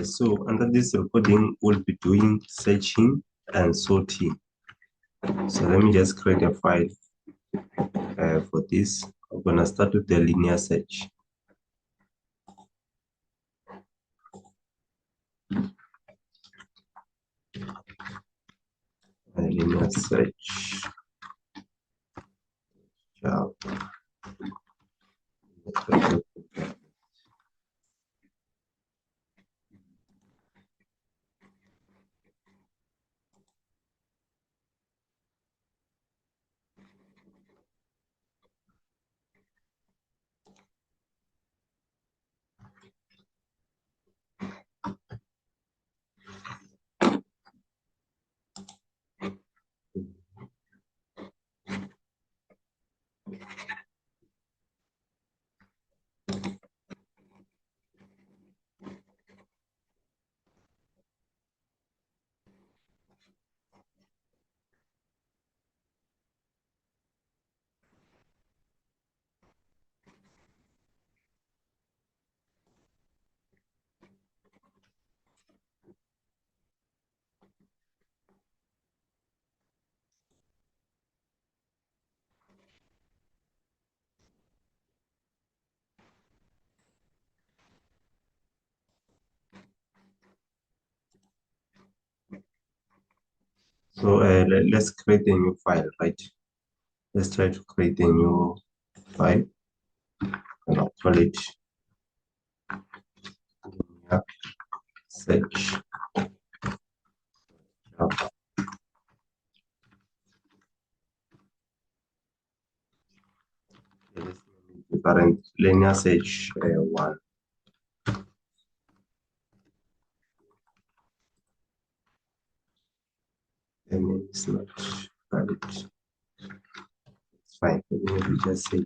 So under this recording, we'll be doing searching and sorting. So let me just create a file for this. I'm gonna start with the linear search. Linear search. Java. So let's create a new file, right? Let's try to create a new file. And I'll call it linear search. Java. Let's name it different linear search 1. The name is not valid. It's fine. Maybe just say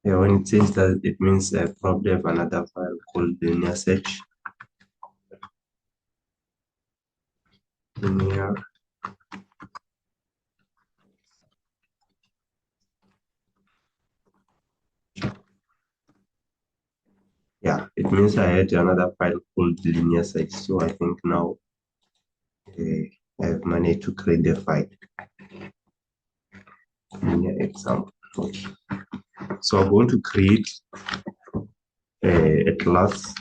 yeah, when it says that, it means probably have another file called linear search. Linear yeah, it means I had another file called linear search. So I think now I've managed to create the file. Linear example. Okay. So I'm going to create a class.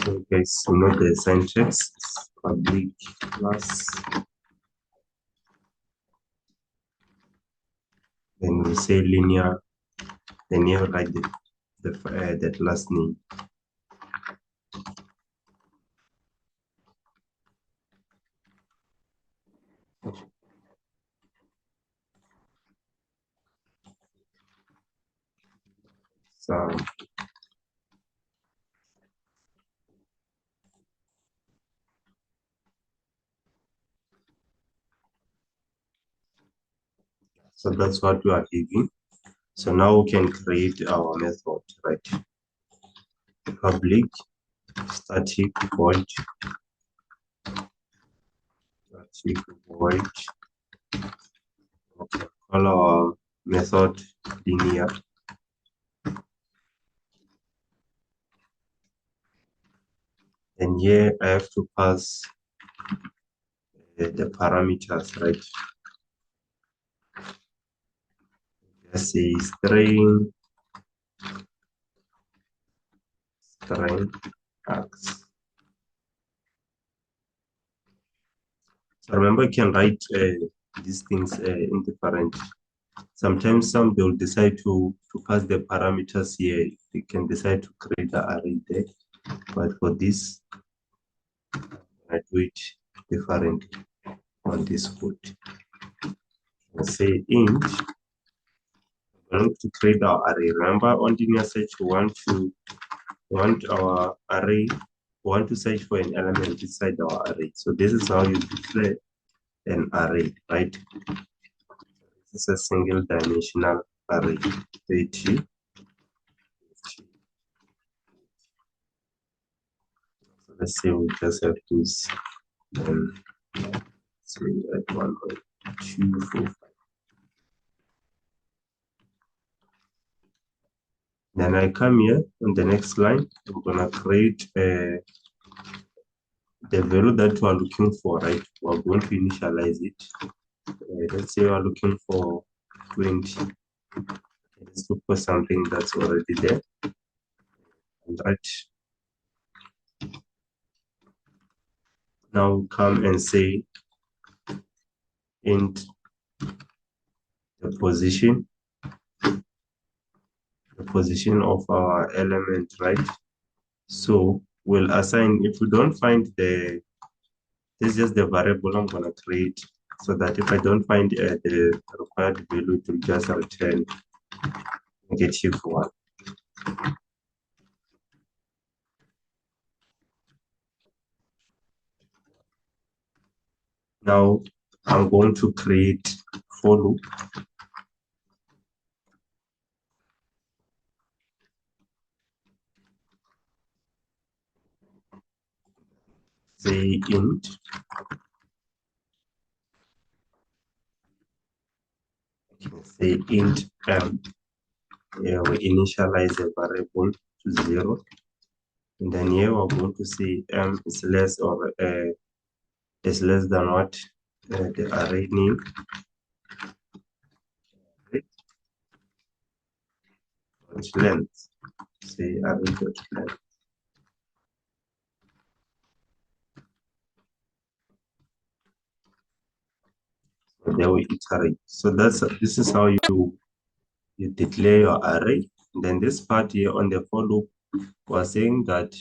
So guys, note the syntax, public class. Then we say linear, then you write the class name. So that's what we are giving. So now we can create our method, right? Public static void Okay, call our method linear. And here I have to pass the parameters, right? Just say string x. So remember, you can write these things in different. Sometimes some they will decide to pass the parameters here. They can decide to create the array there. But for this, I do it differently on this code. Let's say int. We're going to create our array. Remember, on linear search, we want our array. We want to search for an element inside our array. So this is how you declare an array, right? This is a single dimensional array. 30. So let's say we just have this. Then say at 1.245. Then I come here on the next line, I'm gonna create the value that we are looking for, right? We're going to initialize it. Let's say we are looking for 20. Let's look for something that's already there. And right now come and say int the position of our element, right? So we'll assign, if we don't find this is just the variable I'm gonna create, so that if I don't find the required value, it will just return -1. Now I'm going to create for loop. Say int m. Here we initialize a variable to 0, and then here we're going to say m is less or is less than what the array name. Length, say array.length. So there we iterate. So this is how you declare your array. And then this part here on the for loop, we're saying that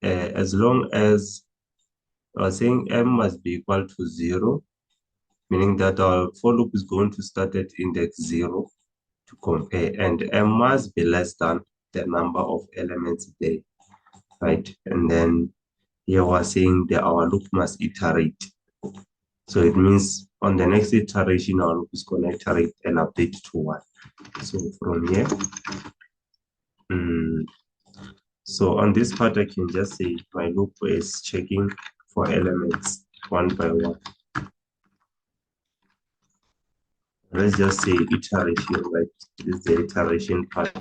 as long as we're saying m must be equal to 0, meaning that our for loop is going to start at index 0 to compare, and m must be less than the number of elements there, right? And then here we're saying that our loop must iterate. So it means on the next iteration, our loop is going to iterate and update to 1. So from here, so on this part, I can just say my loop is checking for elements one by one. Let's just say iteration, right? This is the iteration part.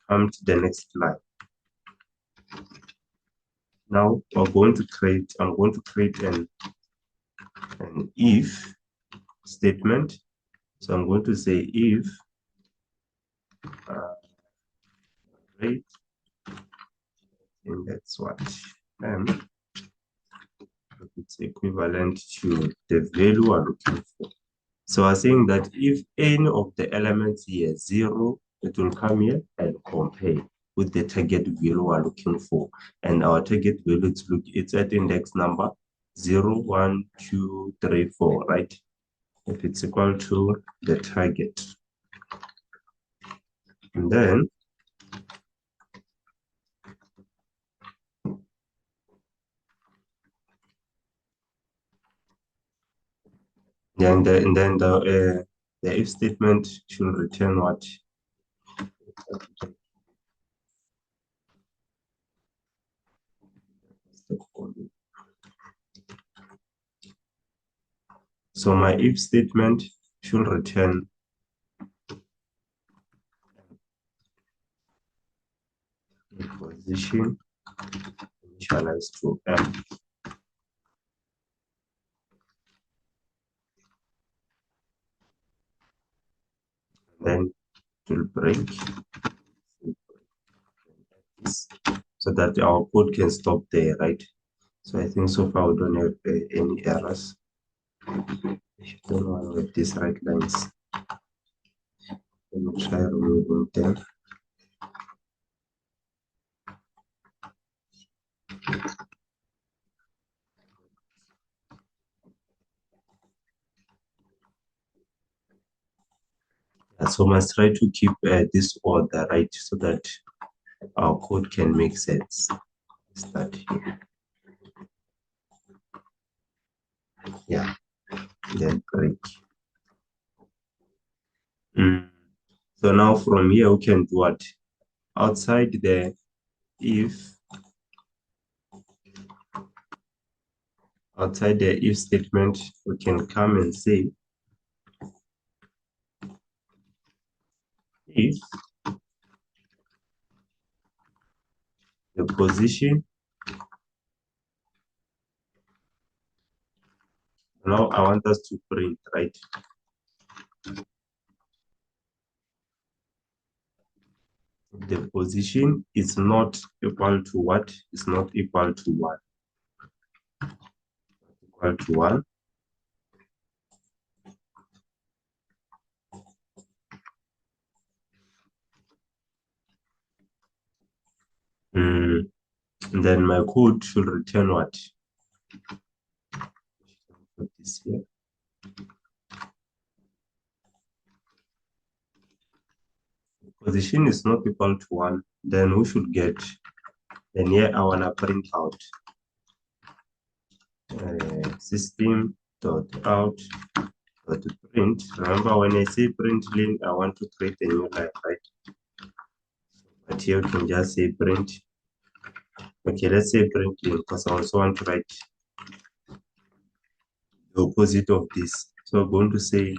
Come to the next line. Now I'm going to create an if statement. So I'm going to say if rate index what m, it's equivalent to the value we're looking for. So I'm saying that if any of the elements here is 0, it will come here and compare with the target value we're looking for. And our target value, it's at index number 0, 1, 2, 3, 4, right? If it's equal to the target. And then the if statement should return what? So my if statement should return position initialized to m. Then it will break so that our code can stop there, right? So I think so far we don't have any errors. I don't want with these right lines. Let me try removing them. So must try to keep this order, right, so that our code can make sense. Start here. Yeah, then break. So now from here we can do what? Outside the if statement, we can come and say if position. Now I want us to print, right? The position is not equal to what? Is not equal to 1. Equal to 1. And then my code should return what? Put this here. Position is not equal to 1. Then we should get, then here I want to print out system.out.print. Remember, when I say print link, I want to create a new line, right? But here we can just say print. Okay, let's say print link because I also want to write the opposite of this. So I'm going to say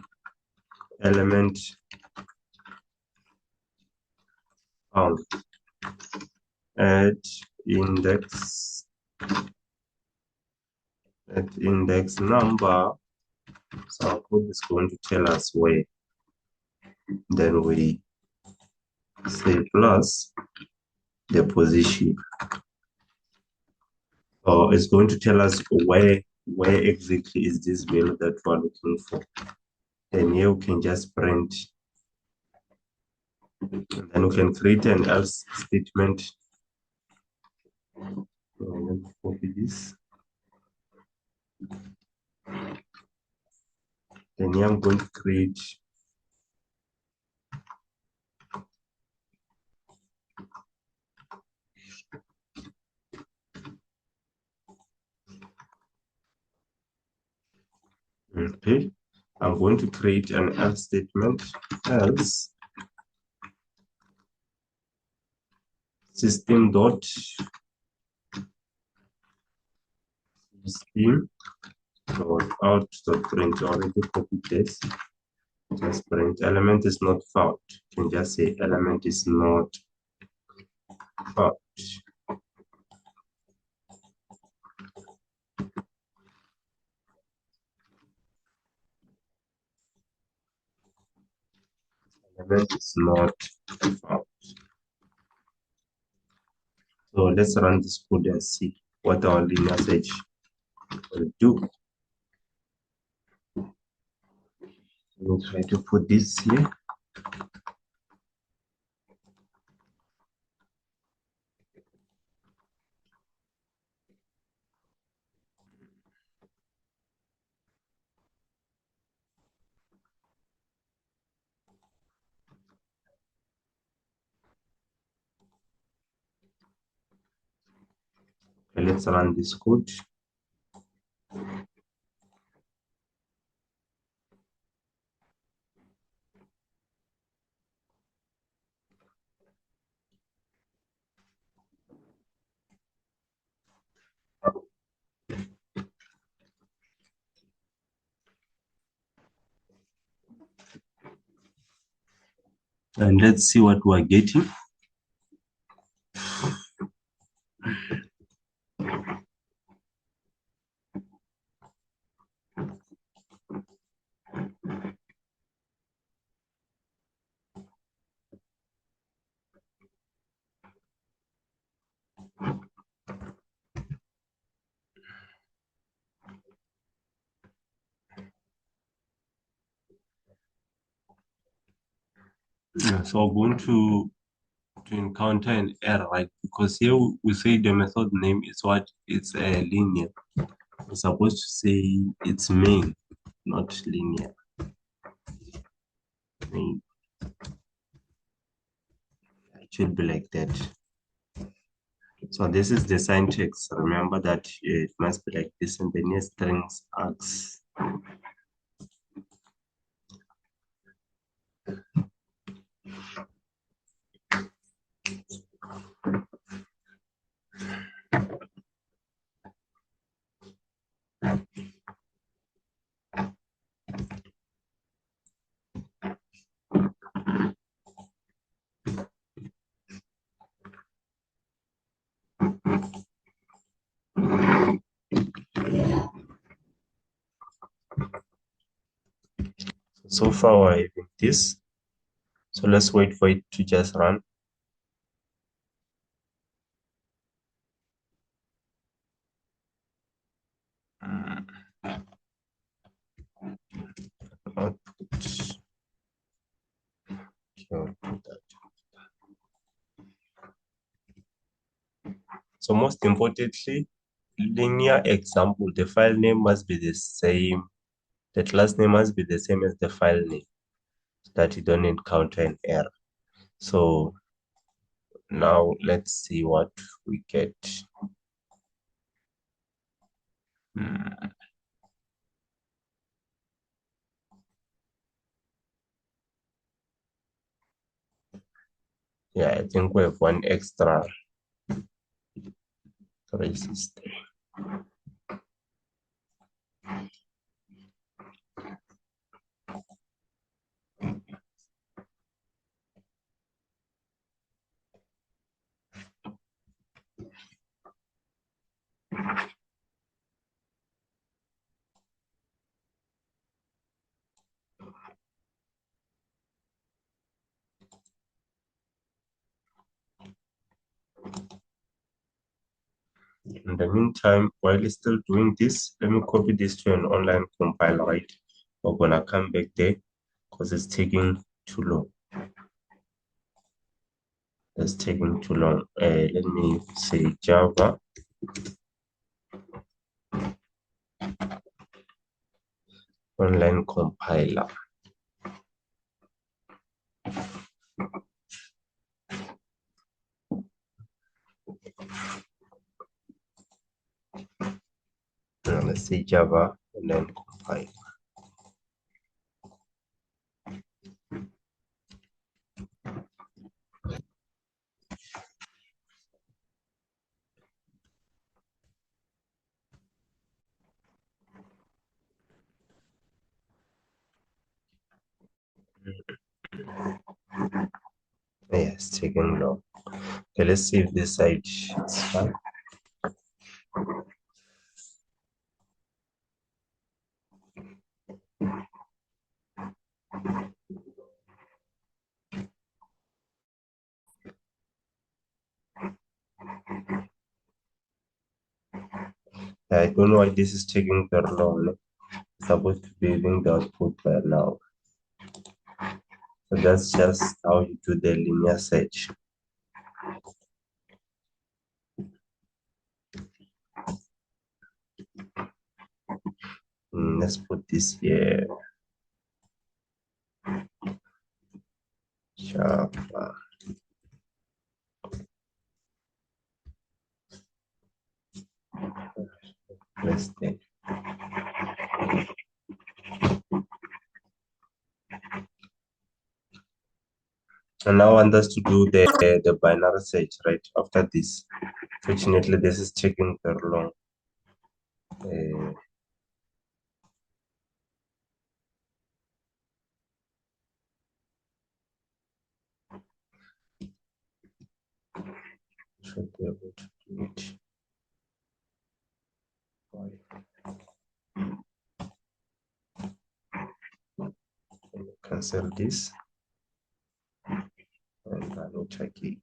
element found at index number. So our code is going to tell us where. Then we say plus the position. So it's going to tell us where exactly is this value that we're looking for. Then here we can just print. And then we can create an else statement. So let's copy this. Then here I'm going to create okay. I'm going to create an else statement, else system dot system dot out dot print. Already copied this. Just print element is not found. You can just say element is not found. Element is not found. So let's run this code and see what our linear search will do. We'll try to put this here. Okay, let's run this code. And let's see what we're getting. Yeah, so we're going to encounter an error, right? Because here we say the method name is what? It's a linear. We're supposed to say it's main, not linear. Main. It should be like that. So this is the syntax. Remember that it must be like this, and then strings args. So far we're having this. So let's wait for it to just run. Output. Okay, I'll put that. So most importantly, linear example, the file name must be the same. The class name must be the same as the file name so that you don't encounter an error. So now let's see what we get. Yeah, I think we have one extra resistor. In the meantime, while it's still doing this, let me copy this to an online compiler, right? We're gonna come back there because it's taking too long. It's taking too long. Let me say Java online compiler. Let's say Java online compiler. Yeah, it's taking long. Okay, let's see if this side is fine. I don't know why this is taking very long. It's supposed to be having the output by now. So that's just how you do the linear search. Let's put this here. Java. Let's take. And now I want us to do the binary search right after this. Fortunately, this is taking very long. Should be able to do it. Cancel this and run it again.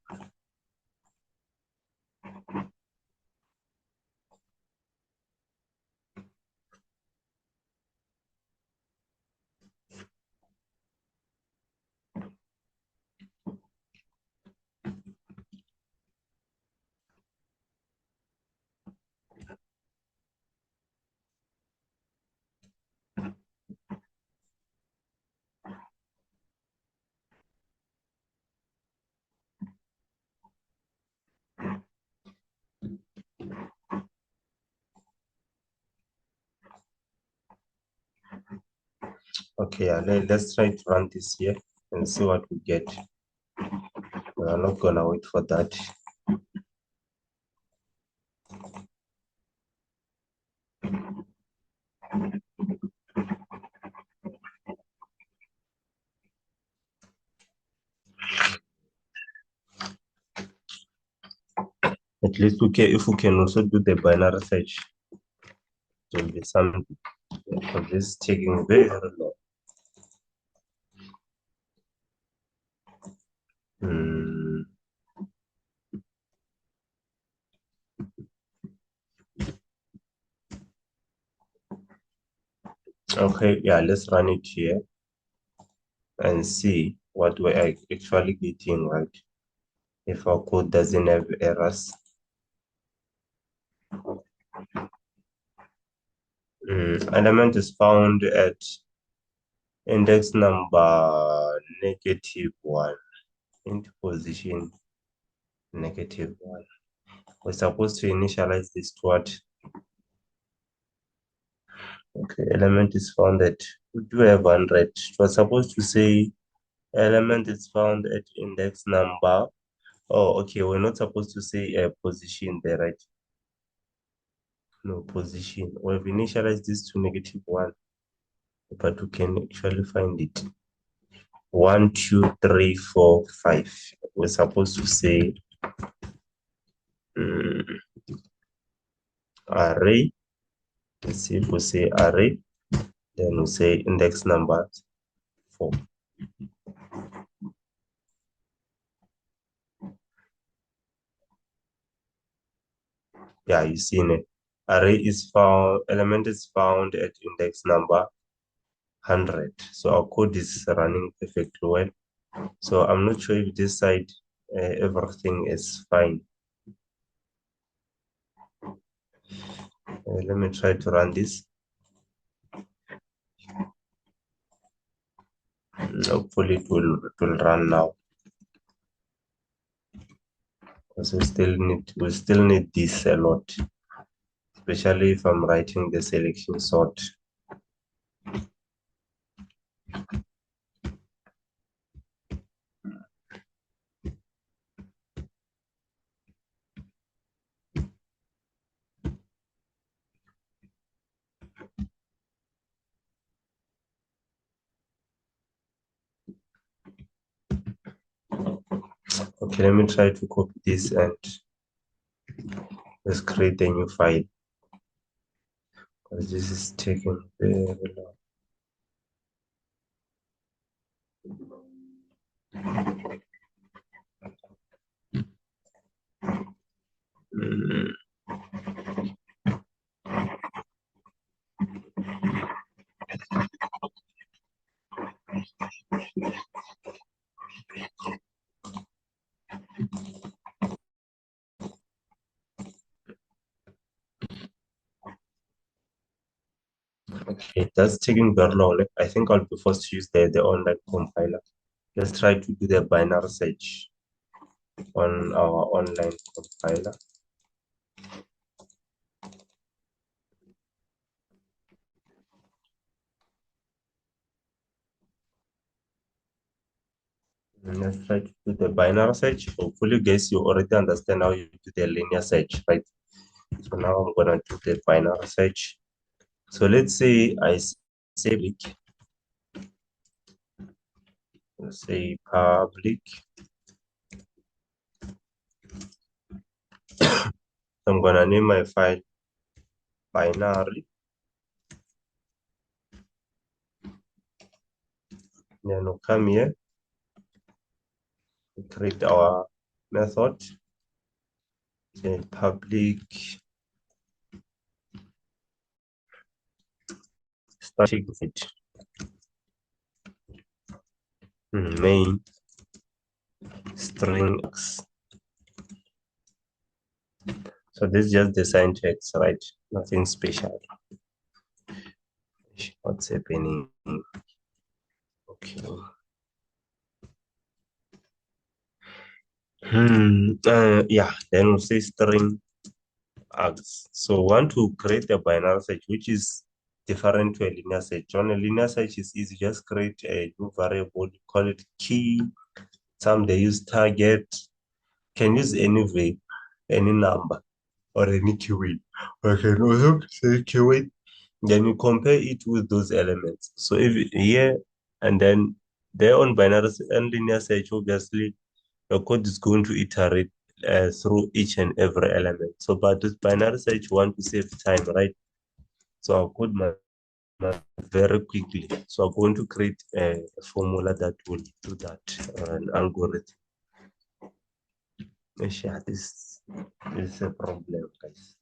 Okay, let's try to run this here and see what we get. We are not gonna wait for that. At least if we can also do the binary search, it will be something. Because this is taking very long. Hmm. Okay, yeah, let's run it here and see what we're actually getting, right? If our code doesn't have errors. Element is found at index number -1 into position -1. We're supposed to initialize this to what? Okay, element is found at, we do have 100. We're supposed to say element is found at index number. Oh, okay, we're not supposed to say a position there, right? No, position. We've initialized this to -1, but we can actually find it. 1, 2, 3, 4, 5. We're supposed to say array. Let's see if we say array, then we say index number 4. Yeah, you see it. Array is found, element is found at index number 100. So our code is running perfectly well. So I'm not sure if this side everything is fine. Let me try to run this. Hopefully it will run now. Because we still need this a lot, especially if I'm writing the selection sort. Okay, let me try to copy this and let's create a new file. Because this is taking very long. Okay, that's taking very long. I think I'll be forced to use the online compiler. Let's try to do the binary search on our online compiler. And let's try to do the binary search. Hopefully, guys, you already understand how you do the linear search, right? So now I'm gonna do the binary search. So let's say I say public. Let's say public. I'm gonna name my file binary. Then we'll come here, create our method, then public static void main string x. So this is just the syntax, right? Nothing special. What's happening? Okay. Yeah, then we'll say string x. So we want to create a binary search, which is different to a linear search. On a linear search is easy, just create a new variable, call it key. Some they use target, can use any number or any keyword. Or can also say keyword. Then you compare it with those elements. So if here and then there on binary and linear search, obviously your code is going to iterate through each and every element. So, but this binary search you want to save time, right? So our code must very quickly. So I'm going to create a formula that will do that, an algorithm. Yeah, this is a problem, guys.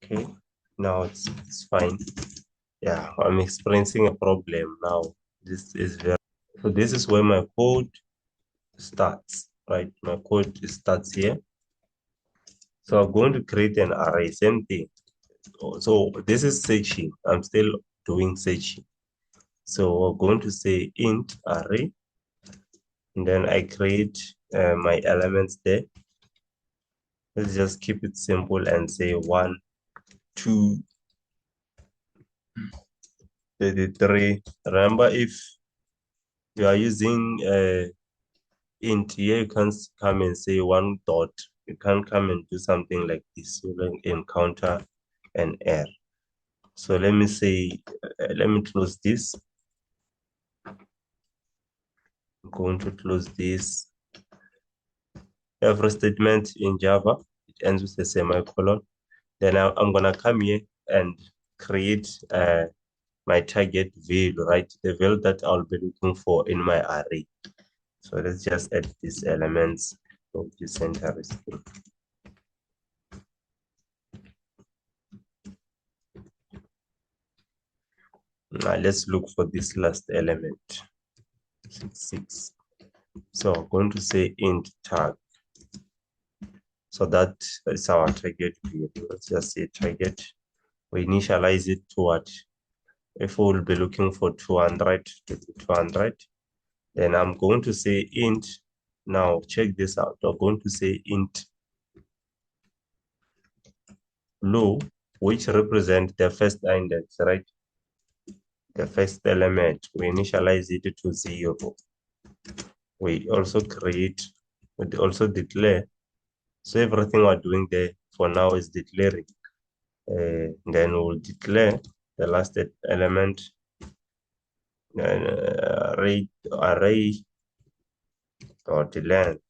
Okay, now it's fine. Yeah, I'm experiencing a problem now. This is very, so this is where my code starts, right? My code starts here. So I'm going to create an array, same thing. So this is searching. I'm still doing searching. So we're going to say int array, and then I create my elements there. Let's just keep it simple and say 1, 2, 33. Remember, if you are using int here, you can come and say 1 dot. You can't come and do something like this. You will encounter an error. So let me say, let me close this. I'm going to close this. Every statement in Java, it ends with a semicolon. Then I'm gonna come here and create my target value, right? The value that I'll be looking for in my array. So let's just add these elements of the center string. Now let's look for this last element, 6. So I'm going to say int tag. So that is our target value. Let's just say target. We initialize it to what? If we will be looking for 200 to 200, then I'm going to say int. Now check this out. I'm going to say int low, which represent the first index, right? The first element. We initialize it to 0. We also declare. So everything we're doing there for now is declaring. Then we'll declare the last element, array dot length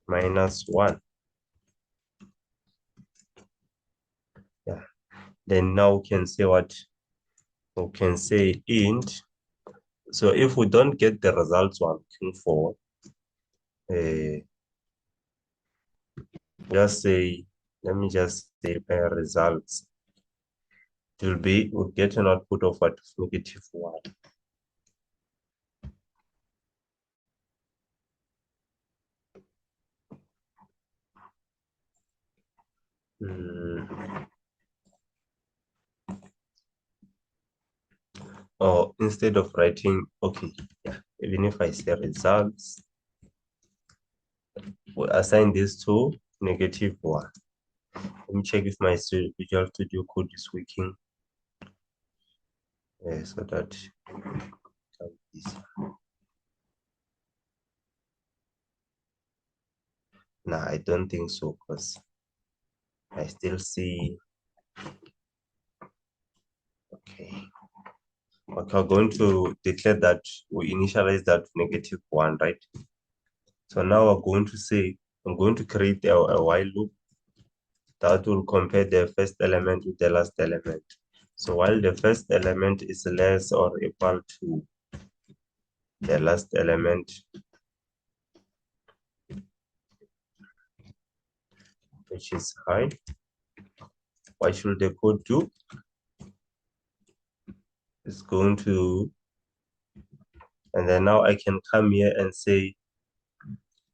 -1. Yeah. Then now we can say what? We can say int. So if we don't get the results we're looking for, just say, let me just say results. We'll get an output of what? -1. Or instead of writing, okay, yeah, even if I say results, we'll assign this to -1. Let me check if my Visual Studio Code is working. So that is nah, I don't think so, because I still see. Okay, we're going to declare that we initialize that -1, right? So now we're going to say, I'm going to create a while loop that will compare the first element with the last element. So while the first element is less or equal to the last element, which is high, what should the code do? It's going to, and then now I can come here and say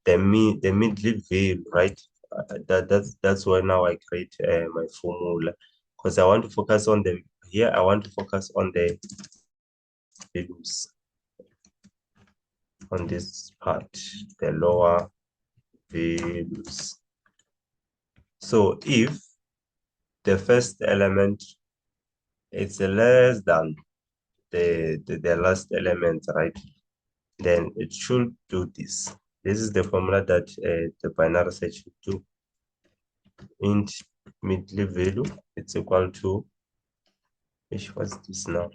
the middle value, right? That's why now I create my formula, because I want to focus on the here. I want to focus on the values on this part, the lower values. So if the first element it's less than the last element, right? Then it should do this. This is the formula that the binary set should do. Int middle value, it's equal to, what's this now?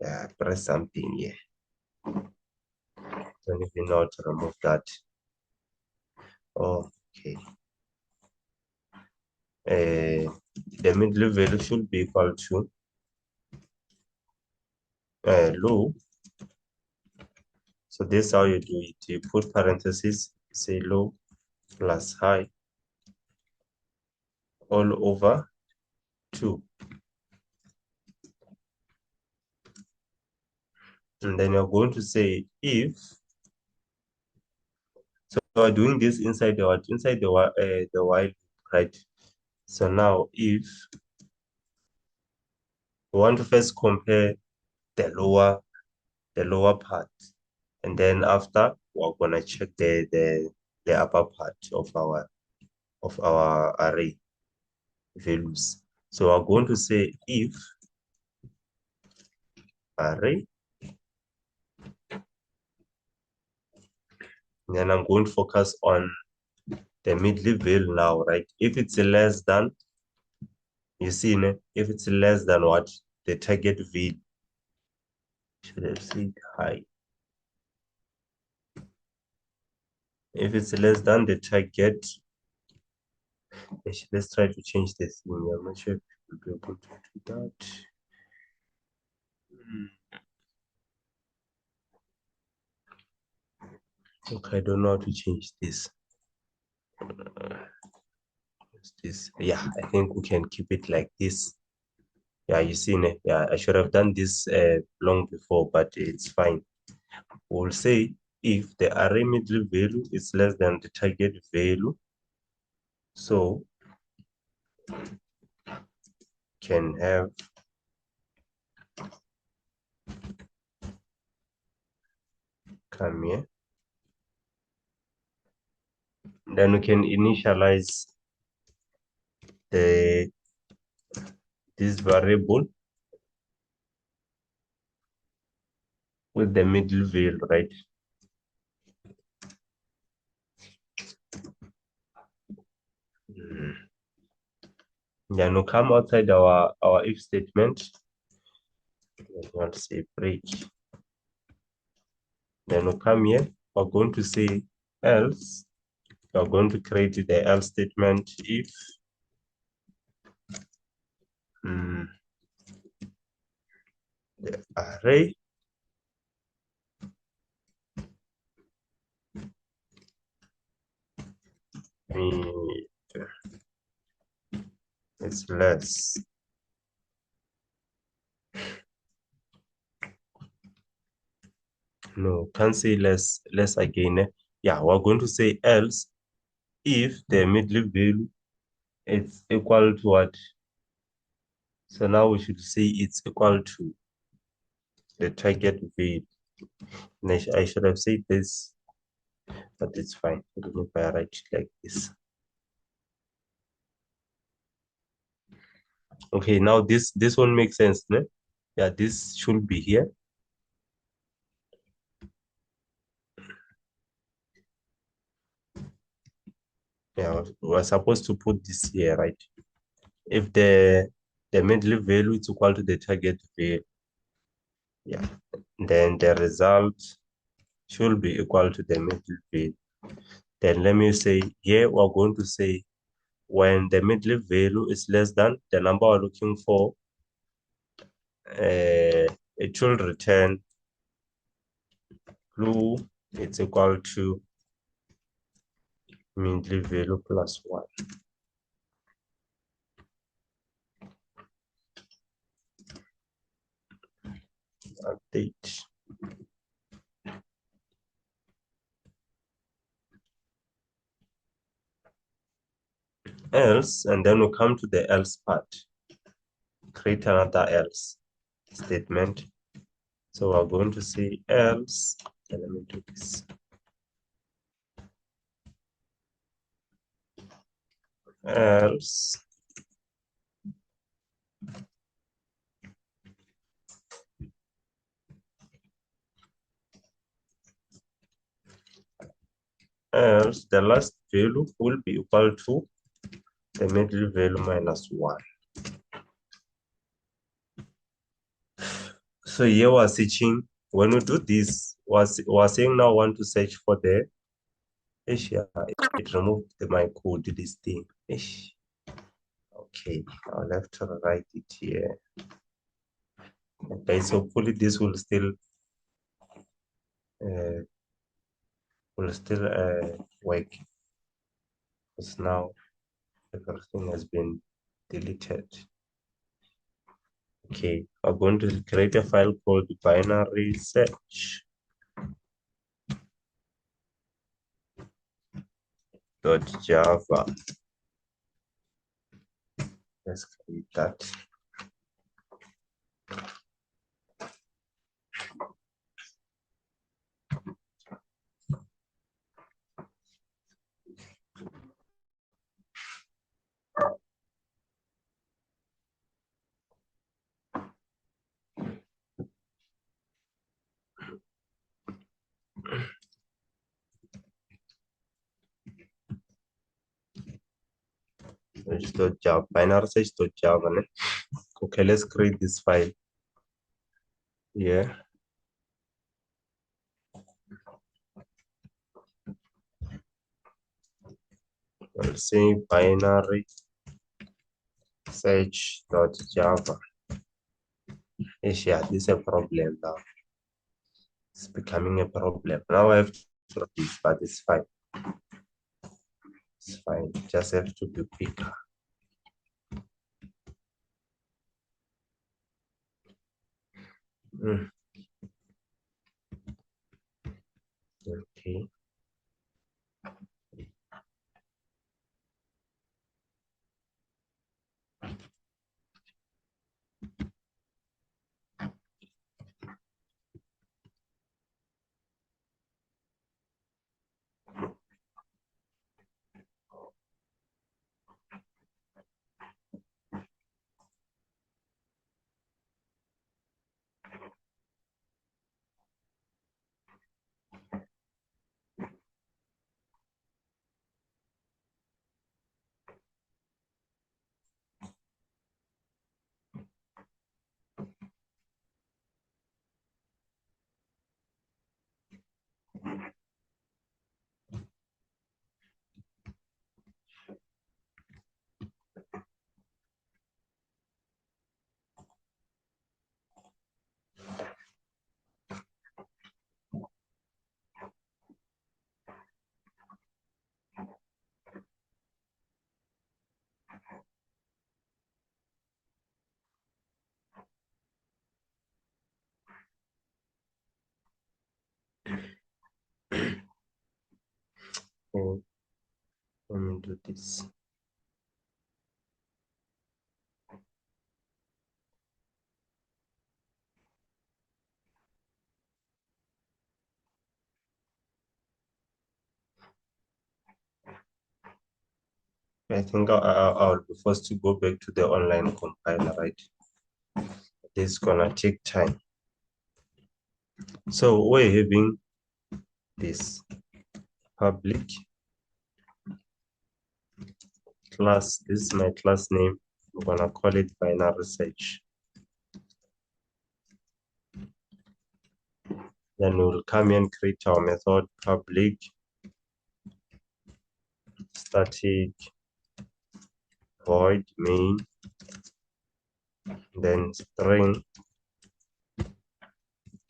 Yeah, press something here. Don't even know how to remove that. Okay. The middle value should be equal to low. So this is how you do it. You put parentheses, say low plus high all over 2. And then you're going to say if, so we're doing this inside the what? Inside the while, right? So now if we want to first compare the lower part, and then after we're gonna check the upper part of our array values. So we're going to say if array, then I'm going to focus on the middle value now, right? If it's less than, you see, if it's less than what? The target value. Should have said high. If it's less than the target, let's try to change this thing. I'm not sure if we'll be able to do that. Okay, I don't know how to change this. This, yeah, I think we can keep it like this. Yeah, you see, yeah, I should have done this long before, but it's fine. We'll say if the array middle value is less than the target value, so can have come here. Then we can initialize this variable with the middle value, right? Then we come outside our if statement. Let's say break. Then we come here. We're going to say else. We're going to create the else statement if the array is less. No, can't say less again. Yeah, we're going to say else if the middle value is equal to what? So now we should say it's equal to the target value. And I should have said this, but it's fine. Even if I write it like this. Okay, now this one makes sense, no? Yeah, this should be here. Yeah, we're supposed to put this here, right? If the middle value is equal to the target value, yeah, then the result should be equal to the middle value. Then let me say here we're going to say when the middle value is less than the number we're looking for, it should return blue, it's equal to middle value plus 1. Update. Else, and then we come to the else part. Create another else statement. So we're going to say else. Okay, let me do this. Else else the last value will be equal to the middle value minus 1. So here we're searching. When we do this, we're saying now want to search for the it removed my code, this thing. Okay, I'll have to write it here. Okay, so hopefully this will still work, because now everything has been deleted. Okay, I'm going to create a file called binary search .java. Let's create that. Java, binary search.java. Okay, let's create this file. Yeah. I'll say binary search.java. Yeah, this is a problem now. It's becoming a problem. Now I have to do this, but it's fine. It's fine. Just have to be quicker. Okay. So let me do this. I think I'll be forced to go back to the online compiler, right? This is gonna take time. So we're having this public class. This is my class name. I'm gonna call it binary search. Then we'll come here and create our method public static void main, then string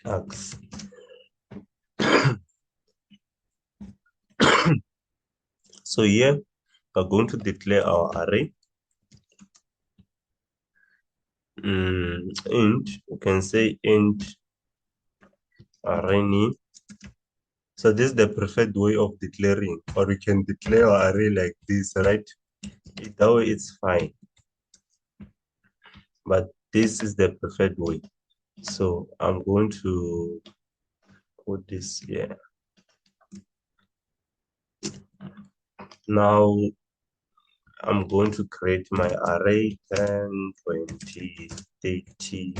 x. So here we're going to declare our array. Int, you can say int array name. So this is the preferred way of declaring, or we can declare our array like this, right? That way it's fine, but this is the preferred way. So I'm going to put this here. Now I'm going to create my array 10, 20, 30,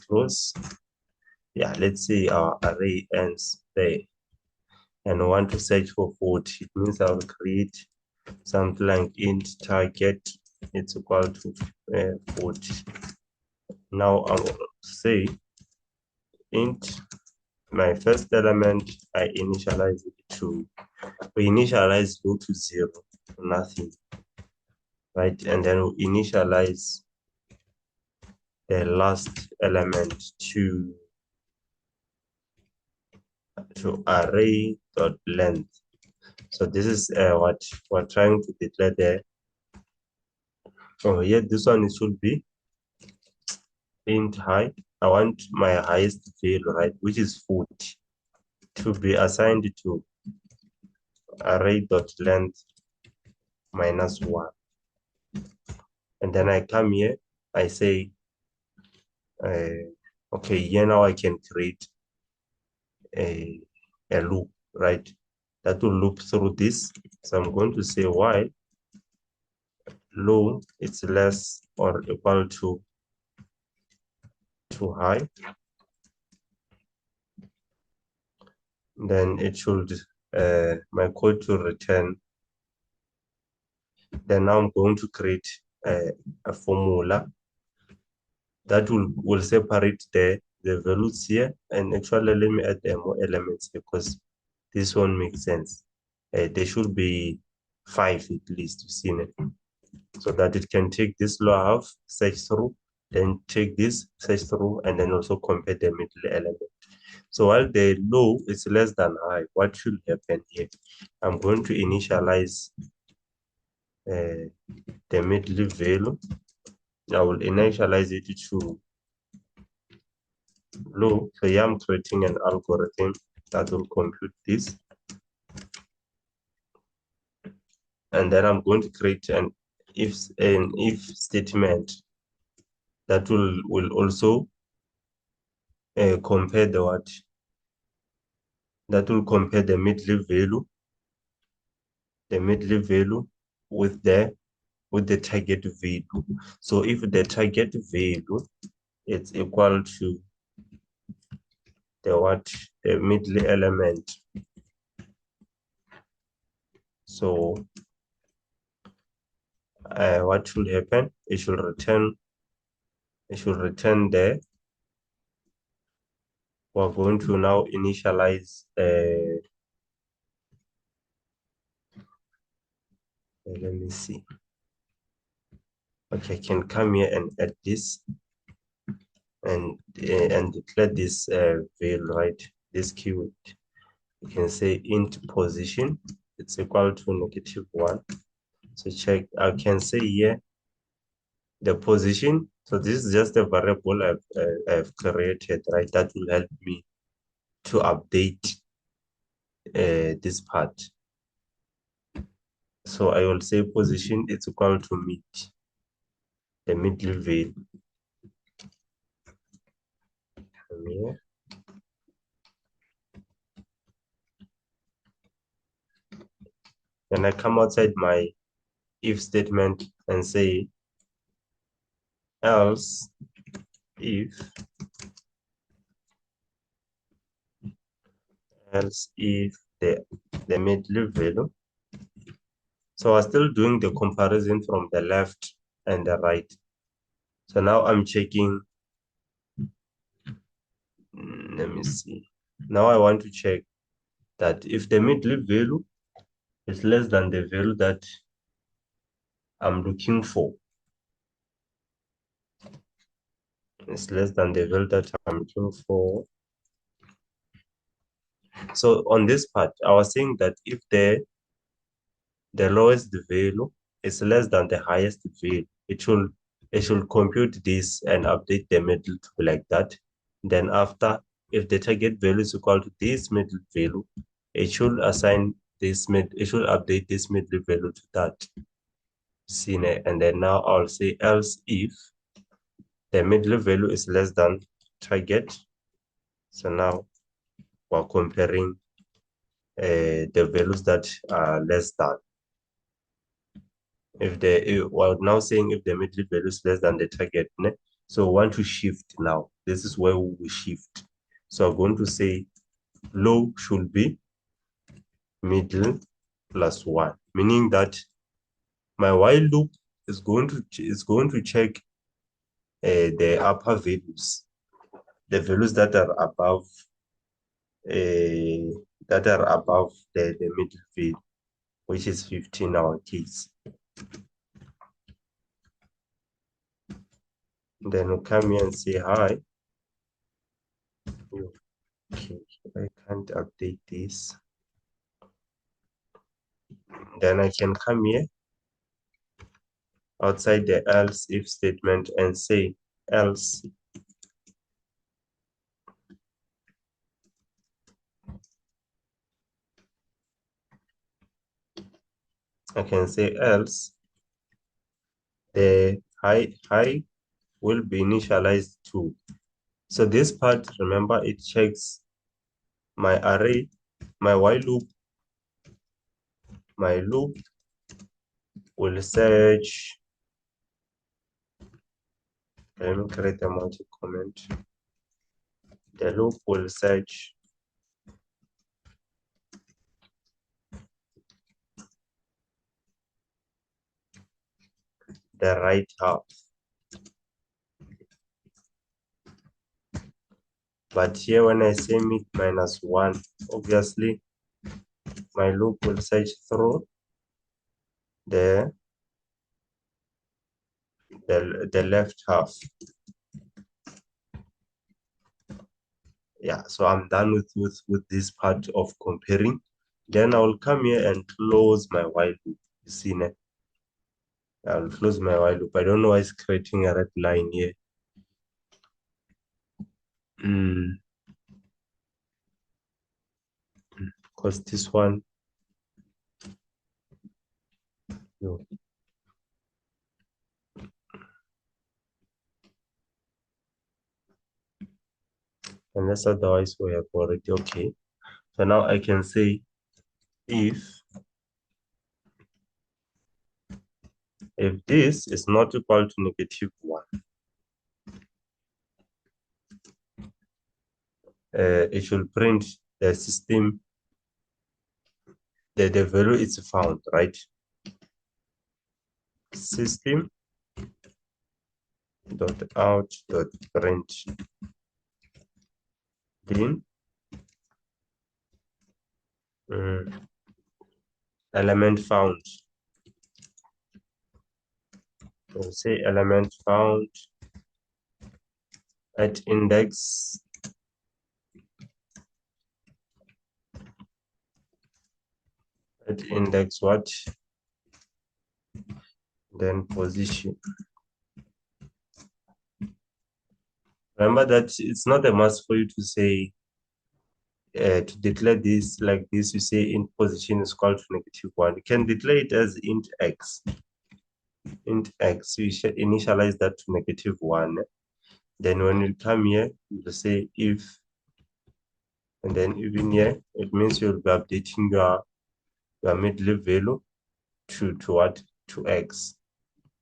close. Yeah, let's say our array ends there and I want to search for 40. It means I'll create something like int target, it's equal to 40. Now I'll say int my first element, I initialize it to, we initialize go to 0, nothing, right? And then we initialize the last element to array dot length. So this is what we're trying to declare there. Oh yeah, this one, it should be int height. I want my highest value, right, which is 40, to be assigned to array dot length minus 1. And then I come here, I say okay, here now I can create a loop, right, that will loop through this. So I'm going to say while low it's less or equal to high, then it should my code to return. Then now I'm going to create a formula that will separate the values here. And actually let me add more elements because this one makes sense. There should be 5 at least, you see it, so that it can take this lower half, search through, then take this, search through, and then also compare the middle element. So while the low is less than high, what should happen here? I'm going to initialize the middle value. I will initialize it to low. So here I'm creating an algorithm that will compute this. And then I'm going to create an if statement that will also compare the what? That will compare the middle value with the target value. So if the target value is equal to the middle element, so what should happen? It should return the, we're going to now initialize let me see. Okay, I can come here and add this and declare this value, right? This keyword. You can say int position, it's equal to -1. So check, I can say here the position. So this is just a variable I've created, right? That will help me to update this part. So I will say position it's equal to mid, the middle value. Here. Then I come outside my if statement and say else if the middle value. So I'm still doing the comparison from the left and the right. So now I'm checking. Let me see. Now I want to check that if the middle value is less than the value that I'm looking for, it's less than the value that I'm looking for. So on this part, I was saying that if the lowest value is less than the highest value, it should compute this and update the middle to be like that. Then after, if the target value is equal to this middle value, it should assign this it should update this middle value to that. See, and then now I'll say else if the middle value is less than target. So now we're comparing the values that are less than. We're now saying if the middle value is less than the target, ne? So we want to shift now. This is where we will shift. So I'm going to say low should be middle plus 1, meaning that my while loop is going to check the upper values, the values that are above the middle value, which is 15 in our case. Then we'll come here and say hi. Okay, I can't update this. Then I can come here outside the else if statement and say else I can say else the high will be initialized to. So this part, remember, it checks my array, my while loop. My loop will search. Let me create a multi-comment. The loop will search the right half. But here when I say mid minus 1, obviously my loop will search through the left half. Yeah, so I'm done with this part of comparing. Then I will come here and close my while loop. You see now? I'll close my while loop. I don't know why it's creating a red line here. Because this one, no. Unless otherwise we have already okay. So now I can say if this is not equal to -1, it should print the system, the value is found, right? System dot out dot print then element found. We'll say element found at index what? Then position. Remember that it's not a must for you to say to declare this like this. You say int position is equal to -1. You can declare it as int x. Int x, you should initialize that to -1. Then when you come here, you say if, and then even here, it means you'll be updating your middle value to what? To x.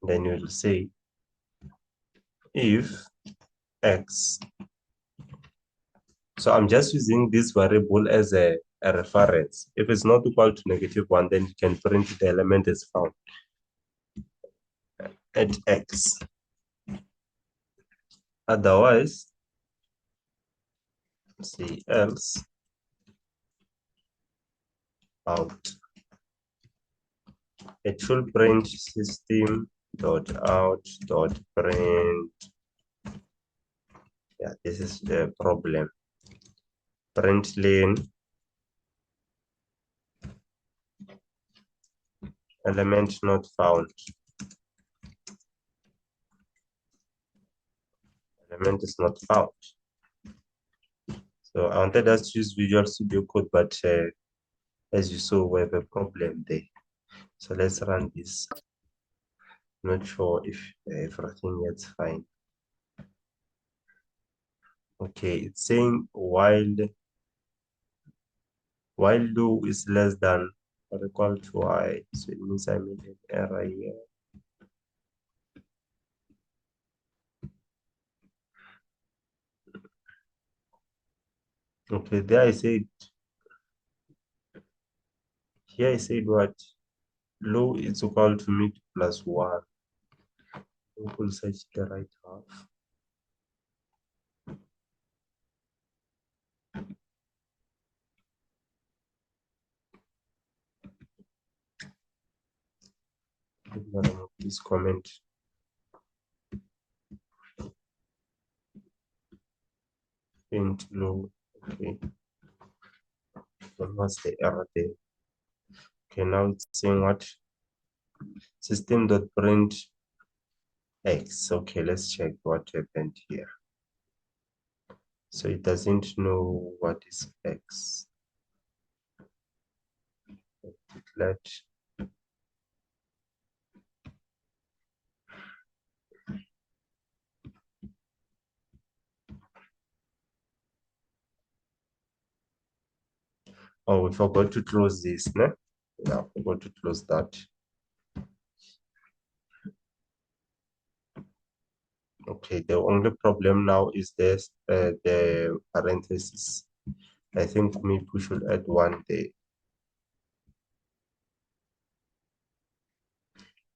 Then you'll say if x. So I'm just using this variable as a reference. If it's not equal to -1, then you can print the element is found at x. Otherwise, say else out. It should print system dot out dot print. Yeah, this is the problem. Print lane element not found. Element is not found. So I wanted us to use Visual Studio Code, but as you saw, we have a problem there. So let's run this. Not sure if everything is fine. Okay, it's saying while do is less than or equal to I, so it means I made an error here. Okay, there I said, here I said what? Low is equal to mid plus 1. We will search the right half. Please comment. Int low. Okay. What's the error there? Okay, now it's saying what? System.print x. Okay, let's check what happened here. So it doesn't know what is x. Let oh, we forgot to close this, no? Yeah, forgot to close that. Okay, the only problem now is this the parenthesis. I think maybe we should add one there.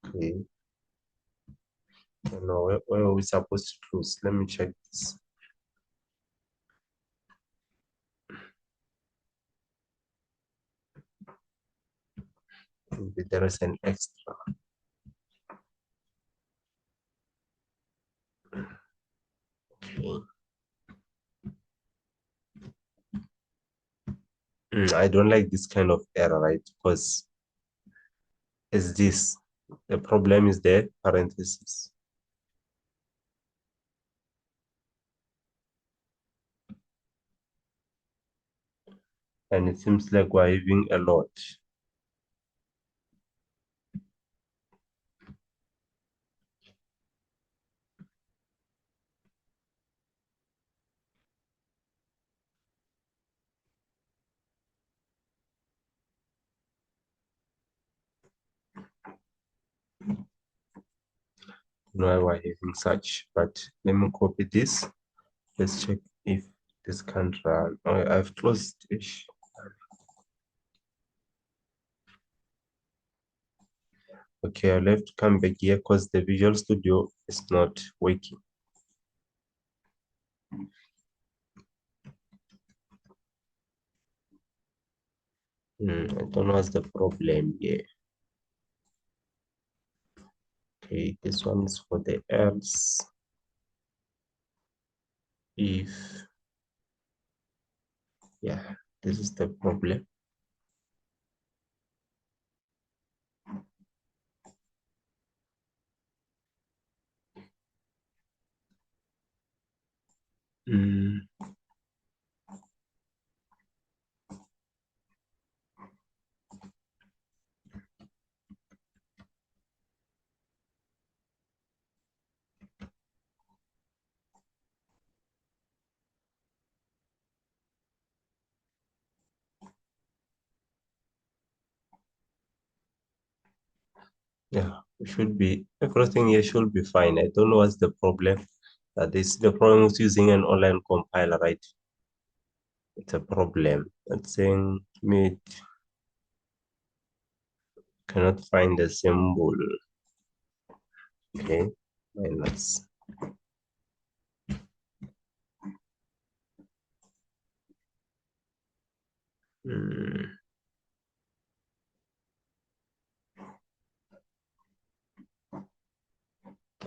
Okay. No, where are we supposed to close? Let me check this. Maybe there is an extra. Okay. I don't like this kind of error, right? Because it's this. The problem is the parenthesis. And it seems like we're having a lot. Why we're having such, but let me copy this. Let's check if this can run. Oh, I've closed it. Okay, I'll have to come back here because the Visual Studio is not working. I don't know what's the problem here. Okay, this one is for the else. If, yeah, this is the problem. Yeah, it should be, everything here should be fine. I don't know what's the problem. This the problem with using an online compiler, right? It's a problem. It's saying me cannot find the symbol. Okay, minus. Mm.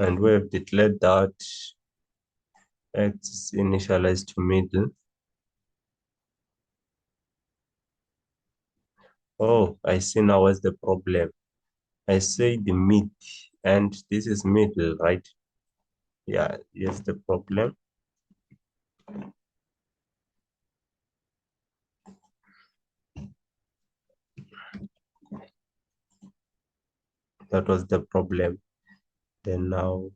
And we have declared that x is initialized to middle. Oh, I see now what's the problem. I say the mid, and this is middle, right? Yeah, here's the problem. That was the problem. Then now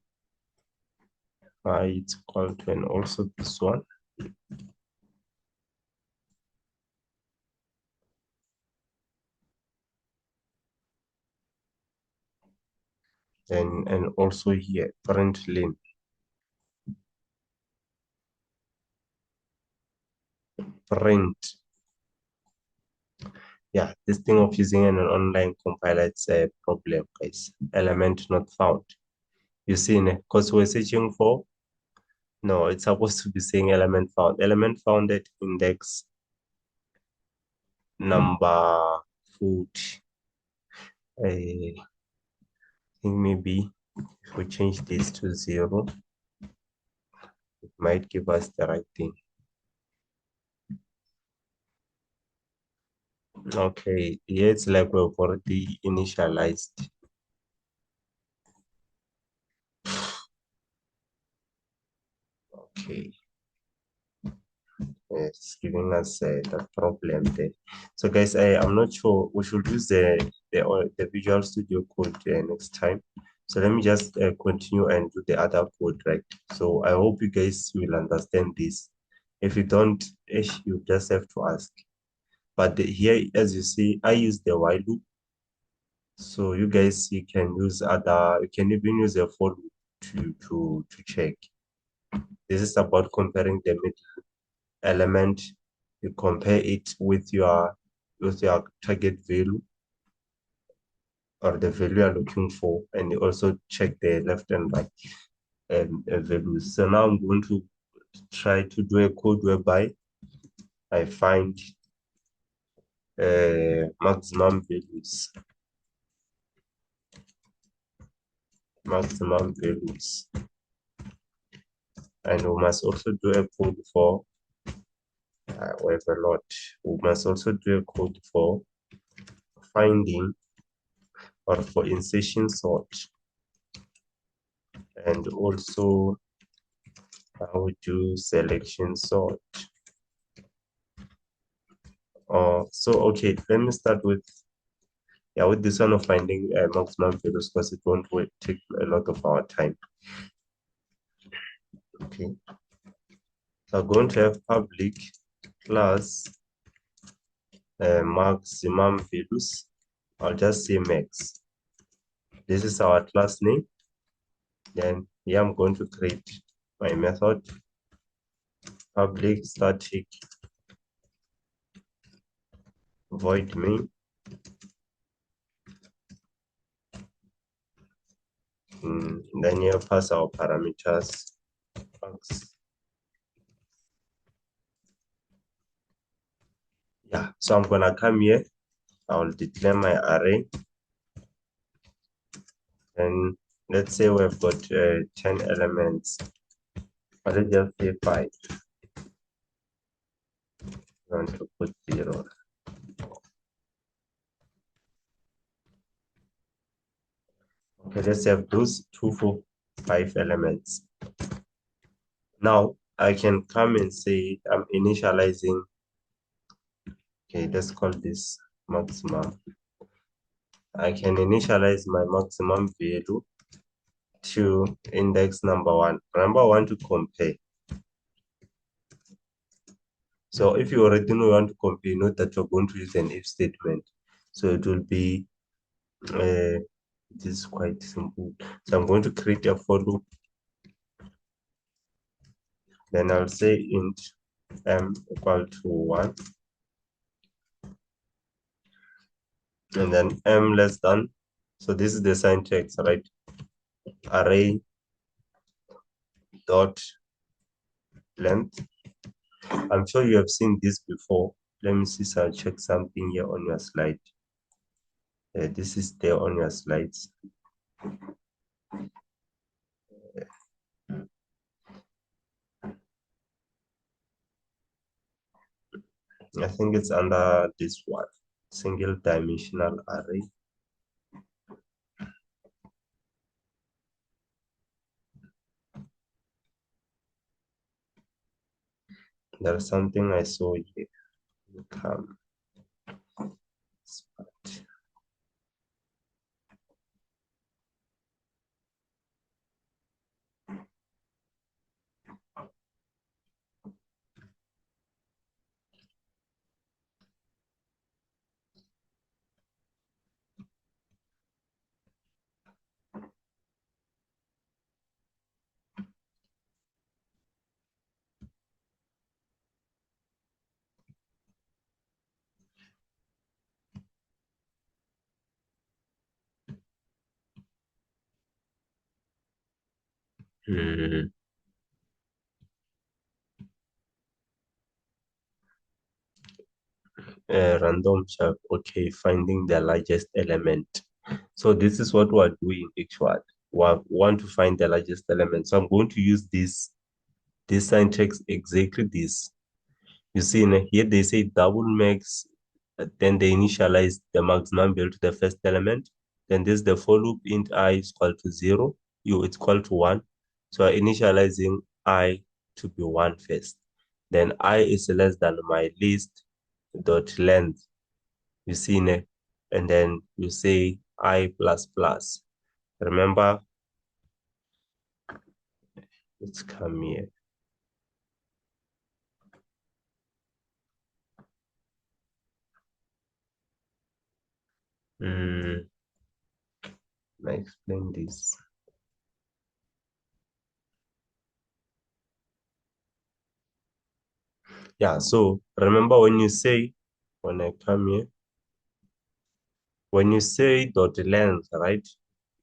it's equal to, and also this one. And also here, parent lane. print. Yeah, this thing of using an online compiler, it's a problem, guys. Element not found. You see, because we're searching for, no, it's supposed to be saying element found. Element found at index number 40. I think maybe if we change this to 0, it might give us the right thing. Okay, here it's like we've already initialized. Okay, it's giving us the problem there. So guys, I'm not sure, we should use the Visual Studio Code next time. So let me just continue and do the other code, right? So I hope you guys will understand this. If you don't, you just have to ask. But here, as you see, I use the while loop. So you guys, you can use you can even use a for loop to check. This is about comparing the middle element. You compare it with your target value or the value you're looking for, and you also check the left and right values. So now I'm going to try to do a code whereby I find maximum values. And we must also do a code for we have a lot. We must also do a code for finding or for insertion sort, and also how to selection sort. So okay, let me start with this one of finding maximum values, because it won't take a lot of our time. Okay, so I'm going to have public class maximum values. I'll just say max. This is our class name. Then here I'm going to create my method, public static void main. Then here pass our parameters. Yeah, so I'm gonna come here. I'll declare my array, and let's say we've got 10 elements. Let's just say 5. I want to put 0. Okay, let's have those 2 for 5 elements. Now I can come and say I'm initializing. Okay, let's call this maximum. I can initialize my maximum value to index number 1. Remember, I want to compare. So if you already know you want to compare, note that you're going to use an if statement. So it will be, this is quite simple. So I'm going to create a for loop. Then I'll say int m equal to 1. And then m less than. So this is the syntax, right? Array dot length. I'm sure you have seen this before. Let me see, so I'll check something here on your slide. This is there on your slides. I think it's under this one, single dimensional array. There's something I saw here. Come. Hmm. Random check. Okay, finding the largest element. So this is what we're doing actually. We want to find the largest element. So I'm going to use this syntax, exactly this. You see in here they say double max, then they initialize the maximum value to the first element. Then this the for loop int I is equal to 0, u it's equal to 1. So I'm initializing I to be 1 first. Then I is less than my list dot length. You see in it, and then you say I plus plus. Remember, let's come here. I explain this. Yeah, so remember when I come here, when you say dot length, right?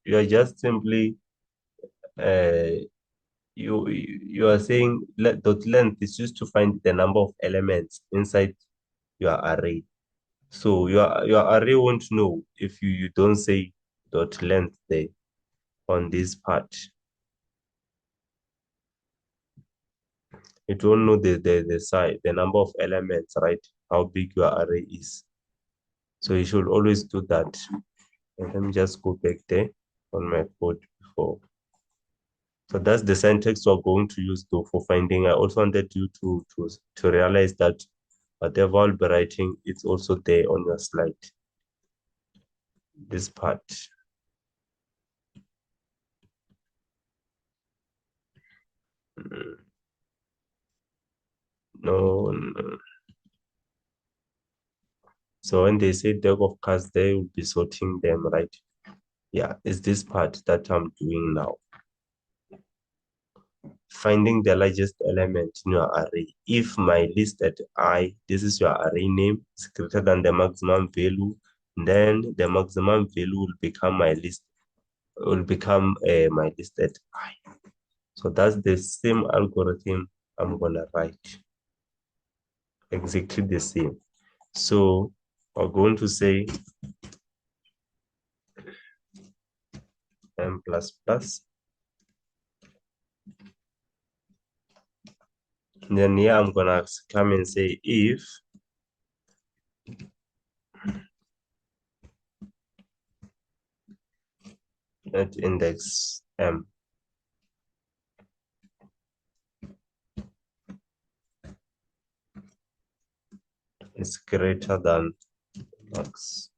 You are just simply uh you are saying dot length is used to find the number of elements inside your array. So your array won't know if you don't say dot length there on this part. It won't know the size, the number of elements, right? How big your array is. So you should always do that. And let me just go back there on my code before. So that's the syntax we're going to use though for finding. I also wanted you to realize that whatever I'll be writing, it's also there on your slide. This part. No, no. So when they say deck of cards, they will be sorting them, right? Yeah, it's this part that I'm doing now. Finding the largest element in your array. If my list at I, this is your array name, is greater than the maximum value, then the maximum value will become my list, my list at I. So that's the same algorithm I'm gonna write. Exactly the same. So we're going to say m plus plus. And then here I'm gonna come and say if at index m is greater than max,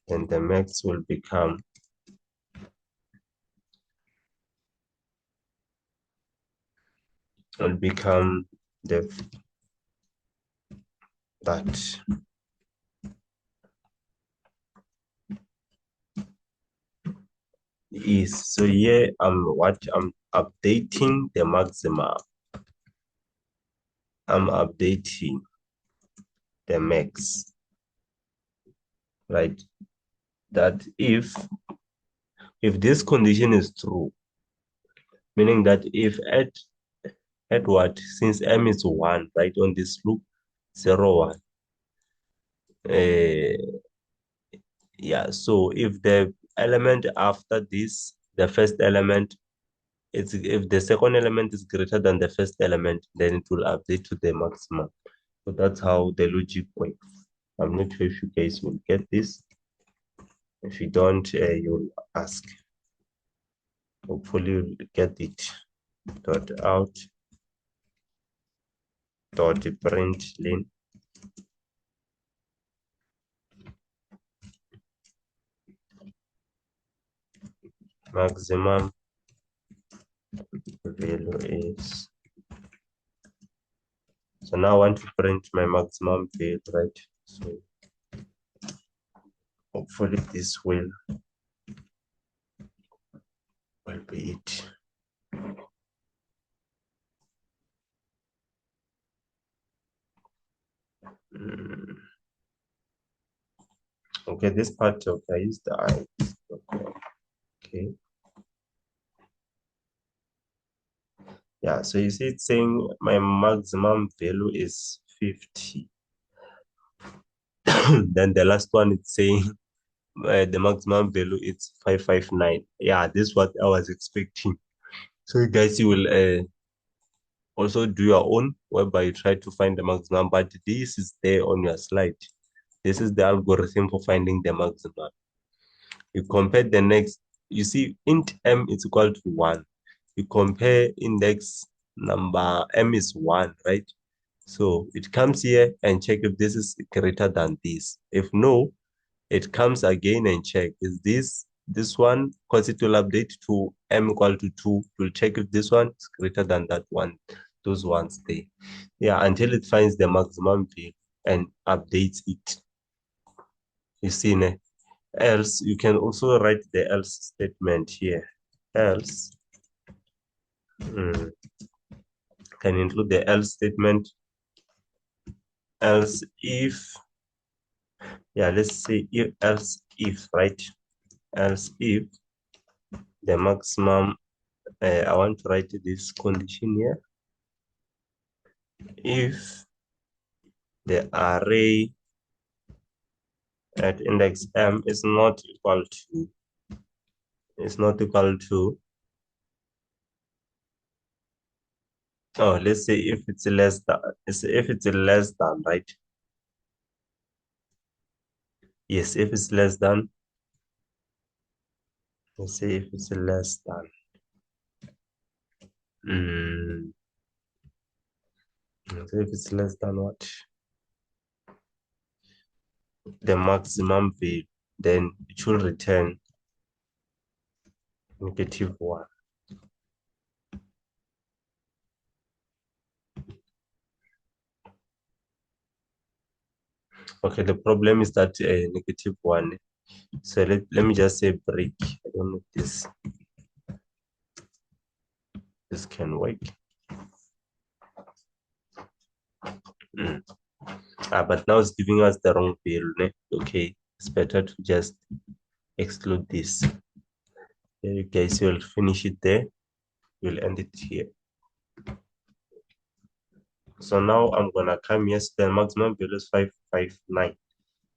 then the max will become the that is. So here I'm updating the maxima. I'm updating the max, right? That if this condition is true, meaning that if at what, since m is 1, right, on this loop, 0 1, yeah, so if the element after this, the first element, it's if the second element is greater than the first element, then it will update to the maximum. So that's how the logic works. I'm not sure if you guys will get this. If you don't, you'll ask. Hopefully you'll get it. Dot out dot println maximum value is. So now I want to print my maximum value, right? So hopefully this will be it. Okay, this part, okay, I use the I. Okay. Yeah, so you see it's saying my maximum value is 50. Then the last one it's saying the maximum value is 559. Yeah, this is what I was expecting. So you guys, you will also do your own, whereby you try to find the maximum, but this is there on your slide. This is the algorithm for finding the maximum. You compare the next, you see int m is equal to 1. You compare index number m is 1, right? So it comes here and check if this is greater than this. If no, it comes again and check, is this one, because it will update to m equal to 2. It will check if this one is greater than that one, those ones there. Yeah, until it finds the maximum value and updates it. You see, ne? Else, you can also write the else statement here. Else, can include the else statement. Else if, yeah, let's say if, else if, right? Else if the maximum, I want to write this condition here. If the array at index m is not equal to, oh, let's say if it's less than, right? Yes, if it's less than, let's say if it's less than, so if it's less than what? The maximum value, then it should return -1. Okay, the problem is that -1. So let me just say break. I don't know if this can work. But now it's giving us the wrong value. Ne? Okay, it's better to just exclude this. There you guys will finish it there. We'll end it here. So now I'm gonna come here. So the maximum value is 559.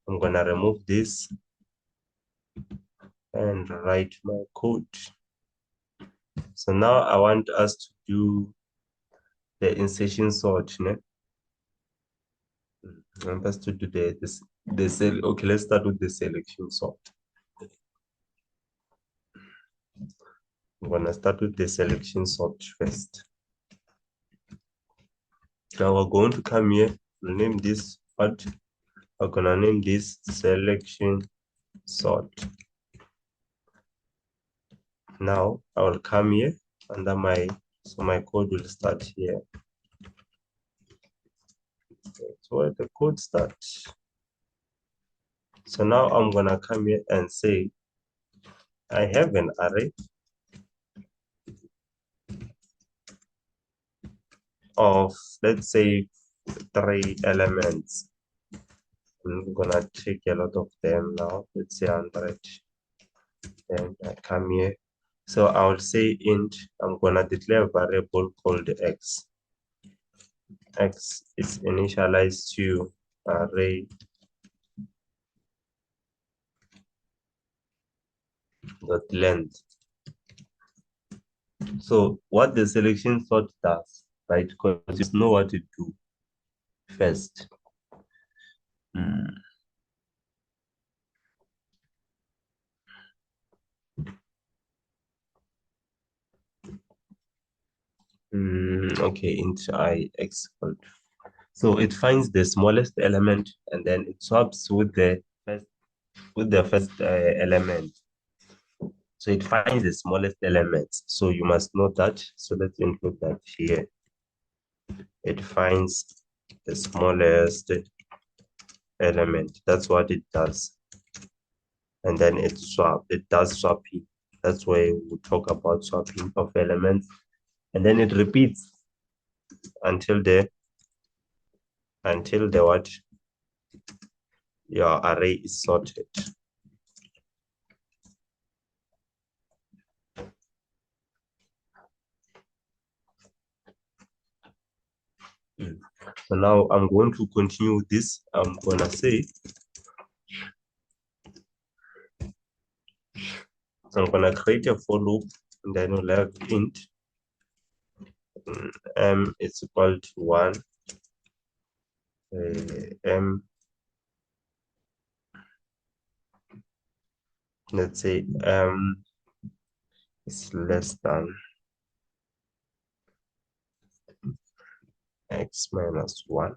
I'm gonna remove this and write my code. So now I want us to do the insertion sort. Ne? I want us to do the cell. Okay, let's start with the selection sort. I'm gonna start with the selection sort first. Now we're going to come here, we'll name this part. We're gonna name this selection sort. Now I will come here under my code will start here. So where the code starts. So now I'm gonna come here and say I have an array of, let's say, 3 elements. I'm gonna take a lot of them now. Let's say 100. Then I come here. So I will say int, I'm gonna declare a variable called x. X is initialized to array dot length. So what the selection sort does, right? Because you know what to do first. Okay, int I x equal to. So it finds the smallest element and then it swaps with the first element. So it finds the smallest elements. So you must know that. So let's include that here. It finds the smallest element. That's what it does. And then it does swapping. That's why we talk about swapping of elements. And then it repeats until the what? your array is sorted. So now I'm going to continue this. I'm gonna say, I'm gonna create a for loop, and then we'll have int m is equal to 1, m, let's say m is less than x minus 1.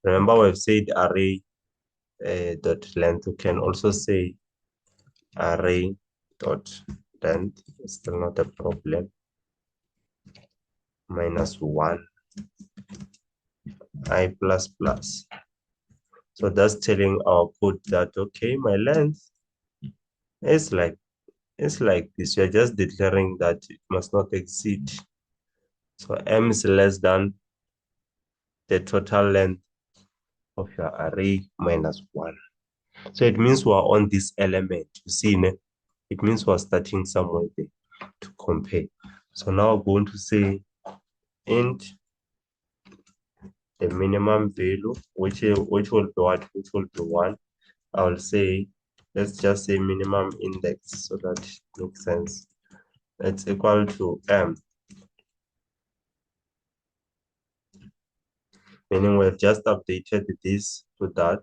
Remember, we've said array dot length. You can also say array dot length. It's still not a problem. Minus 1 I plus plus. So that's telling our code that, okay, my length is like this. You're just declaring that it must not exceed. So m is less than the total length of your array minus 1. So it means we're on this element. You see, it means we're starting somewhere there to compare. So now I'm going to say int the minimum value, which will be what? Which will be 1. I will say, let's just say minimum index so that it makes sense. It's equal to m, meaning we've just updated this to that.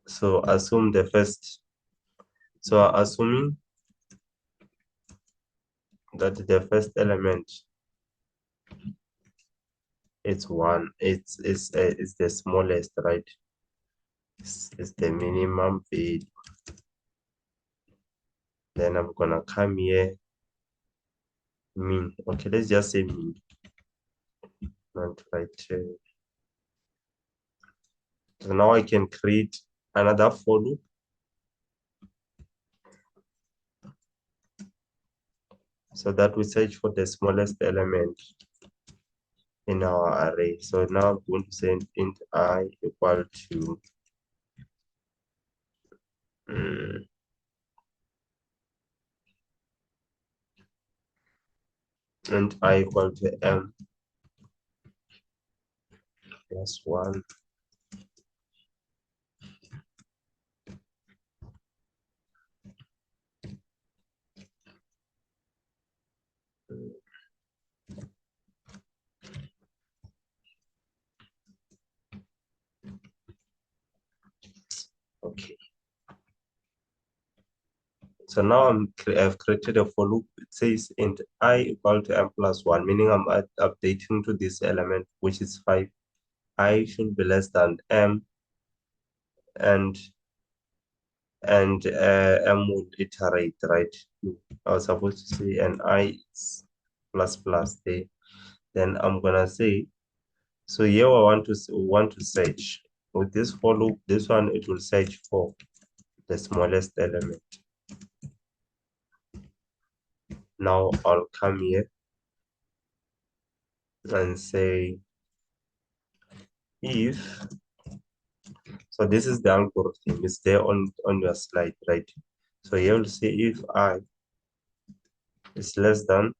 So assume the first, so assuming that the first element it's 1, it's the smallest, right? It's the minimum value. Then I'm gonna come here, mean. Okay, let's just say mean. Not right. So now I can create another for loop. So that we search for the smallest element in our array. So now I'm going to say int I equal to int I equal to m plus 1. Okay. So now I've created a for loop. It says int I equal to m plus 1, meaning I'm updating to this element, which is 5. I should be less than m, and m would iterate, right? I was supposed to say an I plus plus there. Then I'm gonna say, so here I want to search with this for loop. This one, it will search for the smallest element. Now I'll come here and say if, so this is the algorithm, it's there on your slide, right? So here we'll say if I is less than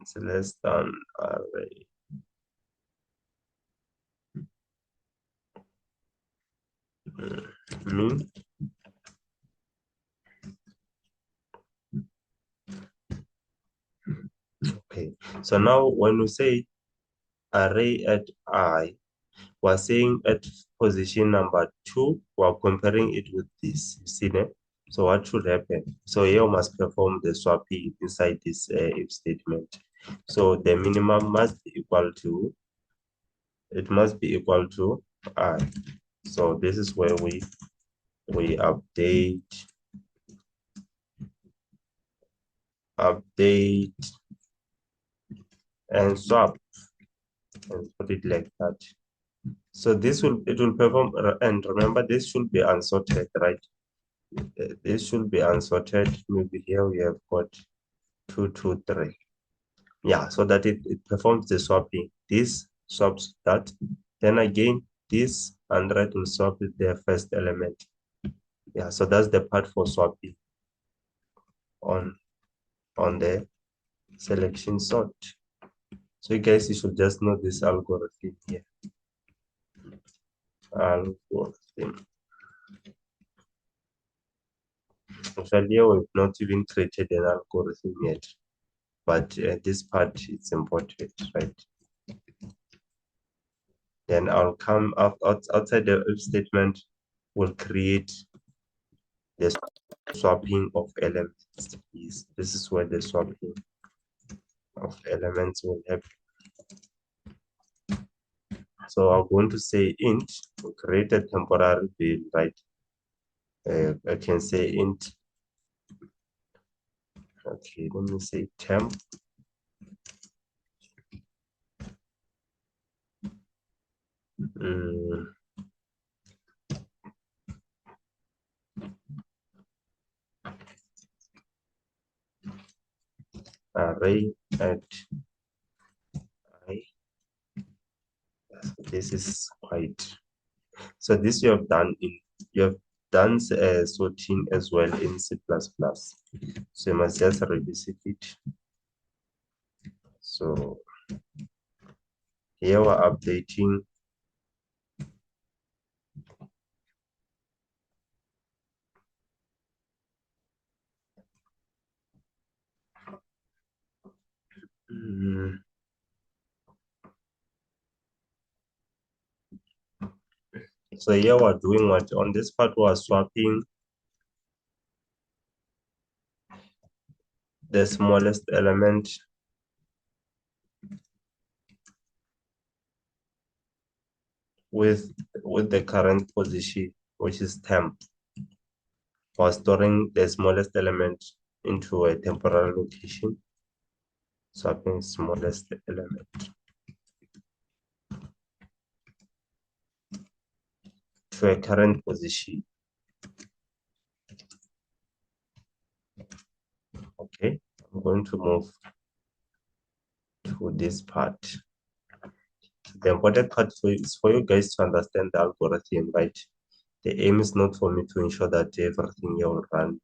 it's less than array mean. Okay, so now when we say array at I, we're saying at position number 2, we're comparing it with this, you see that? So what should happen? So here we must perform the swapping inside this if statement. So the minimum must be equal to, it must be equal to I. So this is where we update and swap and put it like that. So it will perform, and remember this should be unsorted, right? this should be unsorted. Maybe here we have got 2, 2, 3. Yeah, so that it performs the swapping. This swaps that. Then again, this 100 will swap with the first element. Yeah, so that's the part for swapping on the selection sort. So you guys, you should just know this algorithm here. Algorithm. Actually, we've not even created an algorithm yet, but this part is important, right? Then I'll come outside the if statement, we'll create the swapping of elements. This is where the swapping of elements will happen. So I'm going to say int, we'll create a temporary field, right? I can say int. Okay, let me say temp. Array at I. This is quite. So this you have done sorting as well in C++. So you must just revisit it. So here we're updating so here we're doing what on this part we're swapping the smallest element with the current position, which is temp, or storing the smallest element into a temporary location. Swapping smallest element to a current position. Okay, I'm going to move to this part. The important part is for you guys to understand the algorithm, right? The aim is not for me to ensure that everything here will run.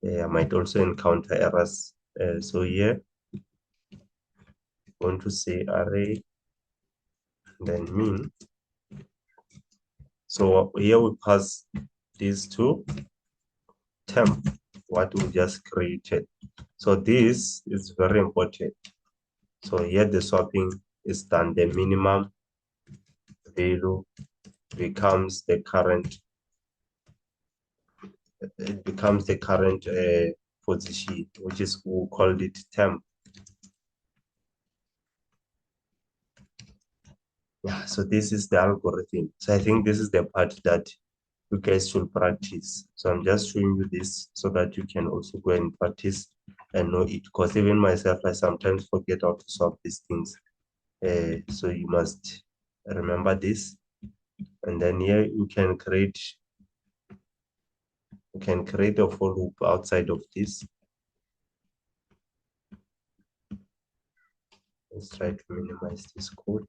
I might also encounter errors. So here, I'm going to say array, then mean. So here we pass these two temp, what we just created. So this is very important. So here the swapping is done. The minimum value becomes the current. It becomes the current position, which is we called it temp. Yeah, so this is the algorithm. So I think this is the part that you guys should practice. So I'm just showing you this so that you can also go and practice and know it. Because even myself, I sometimes forget how to solve these things. So you must remember this. And then here you can create a for loop outside of this. Let's try to minimize this code.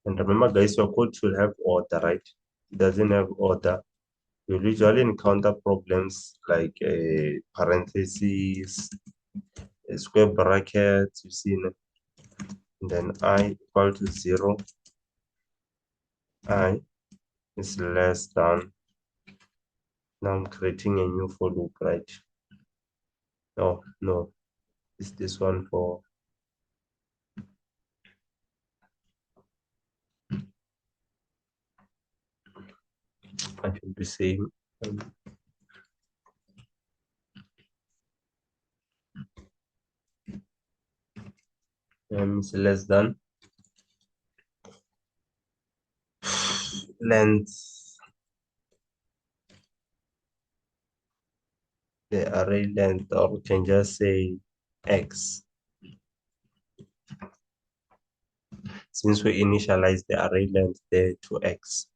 And remember, guys, your code should have order, right? It doesn't have order. You'll usually encounter problems like parentheses, square brackets, you see, and then I equal to 0, I is less than. Now I'm creating a new for loop, right? No, it's this one for I should be saying is less than length, the array length, or we can just say x. since we initialize the array length there to X.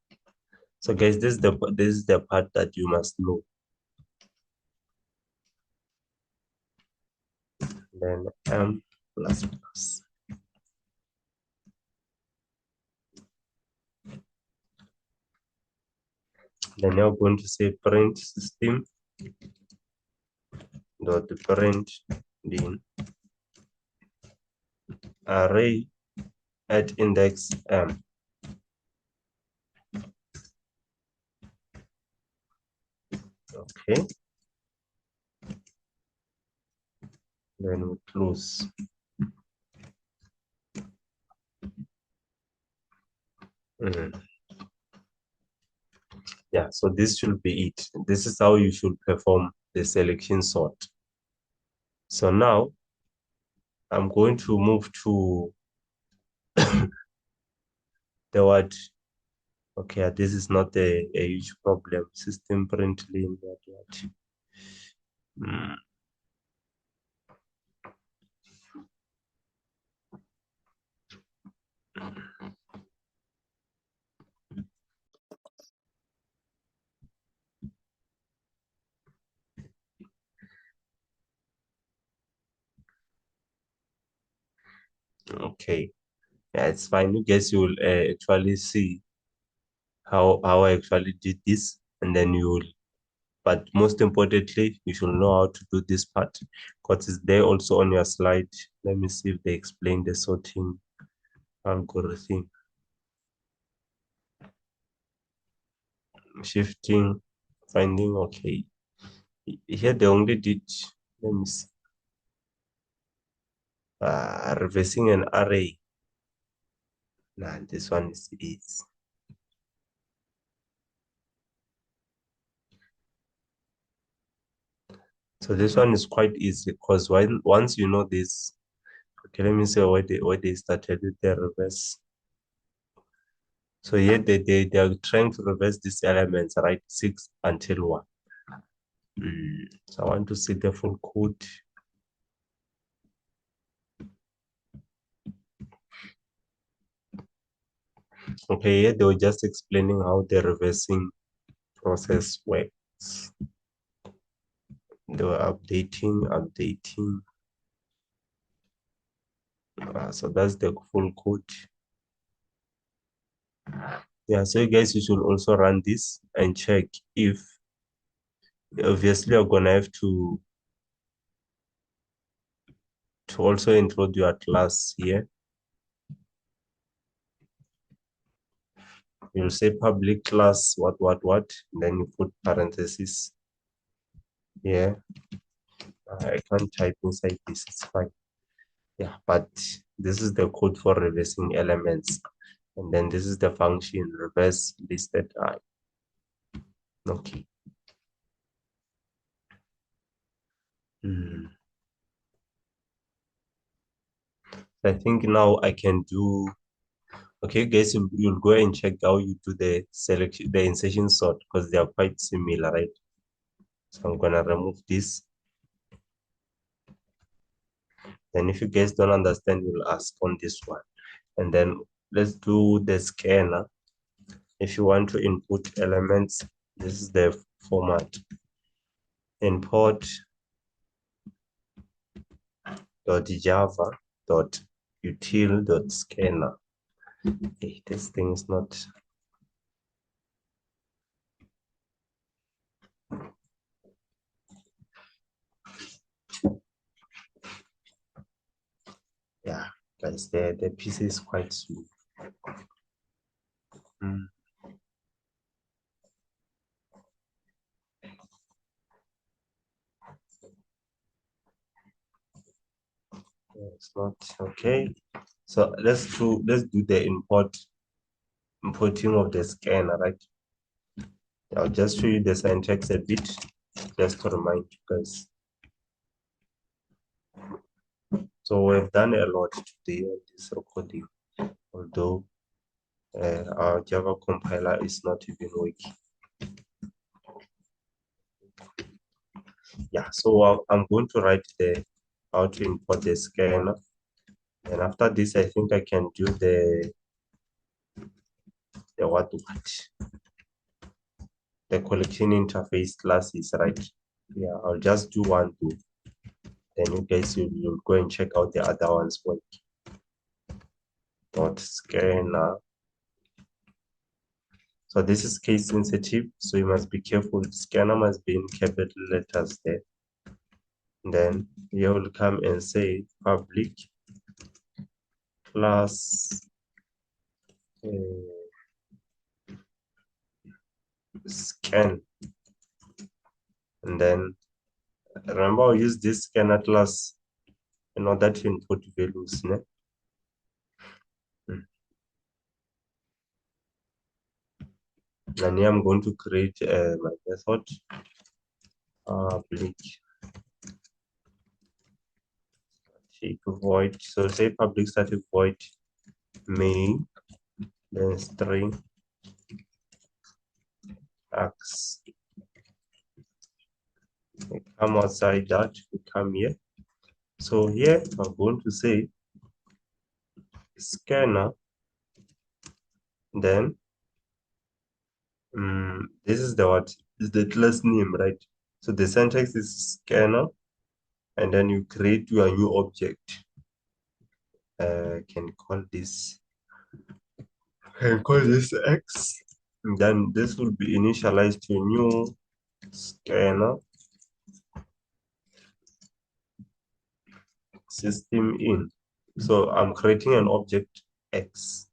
So guys, this is the part that you must know. Then M plus plus. Then you're going to say print system dot print the array at index M. Okay. Then we close. Yeah, so this should be it. This is how you should perform the selection sort. So now I'm going to move to the word. Okay, this is not a huge problem. System println word. Okay, yeah, it's fine. You guys will actually see how I actually did this, and then you will. But most importantly, you should know how to do this part because it's there also on your slide. Let me see if they explain the sorting algorithm. Shifting, finding, okay. Here they only did, let me see, reversing an array. Nah, this one is easy. So this one is quite easy because once you know this, okay, let me see where they started with the reverse. So here they are trying to reverse these elements, right? 6 until 1. So I want to see the full code. Okay, here they were just explaining how the reversing process works. They were updating. So that's the full code. Yeah, so you guys, you should also run this and check if, obviously you're gonna have to also include your class here. You'll say public class what, then you put parentheses here. I can't type inside this, it's fine. Yeah, but this is the code for reversing elements. And then this is the function reverse listed I. Okay. I think now I can do. Okay, guys, you'll go and check how you do the selection, the insertion sort, because they are quite similar, right? So I'm gonna remove this. Then if you guys don't understand, you'll ask on this one. And then let's do the scanner. If you want to input elements, this is the format. Import .java.util.scanner. Okay, this thing is not. Yeah, guys, the PC is quite smooth. It's not okay. So let's do the importing of the scanner, right? I'll just show you the syntax a bit, just to remind you guys. So we've done a lot today on this recording, although our Java compiler is not even working. Yeah, so I'm going to write how to import the scanner. And after this, I think I can do the what? The collection interface classes, right? Yeah, I'll just do 1, 2. Then you guys will go and check out the other ones. What? Dot scanner. So this is case sensitive, so you must be careful. Scanner must be in capital letters there. And then you will come and say public class scan. And then remember, I'll use this scanner class in order to input values. Ne? And here I'm going to create my method public static void. So say public static void main, then string x. We come outside that, we come here. So here I'm going to say scanner, then this is the what is the class name, right? So the syntax is scanner, and then you create your new object. Can call this X, and then this will be initialized to a new scanner system in. So I'm creating an object X.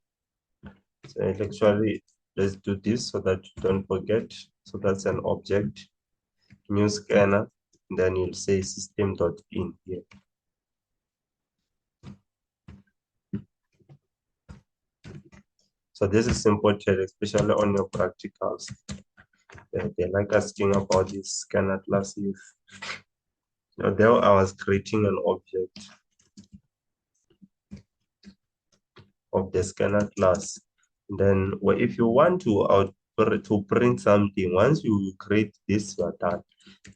So actually, let's do this so that you don't forget. So that's an object, new scanner, and then you'll say system.in here. So this is simple chat, especially on your practicals. They like asking about this scanner class. If there I was creating an object of the scanner class. Then if you want to print something, once you create this, you are done.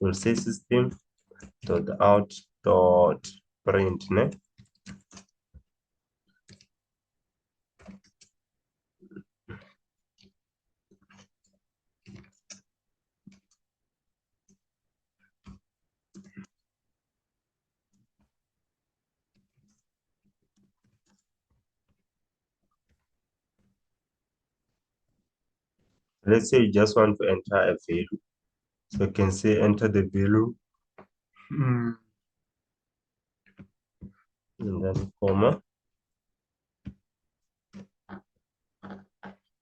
You'll say system.out.print. Ne? Let's say you just want to enter a value. So you can say enter the value. And then comma.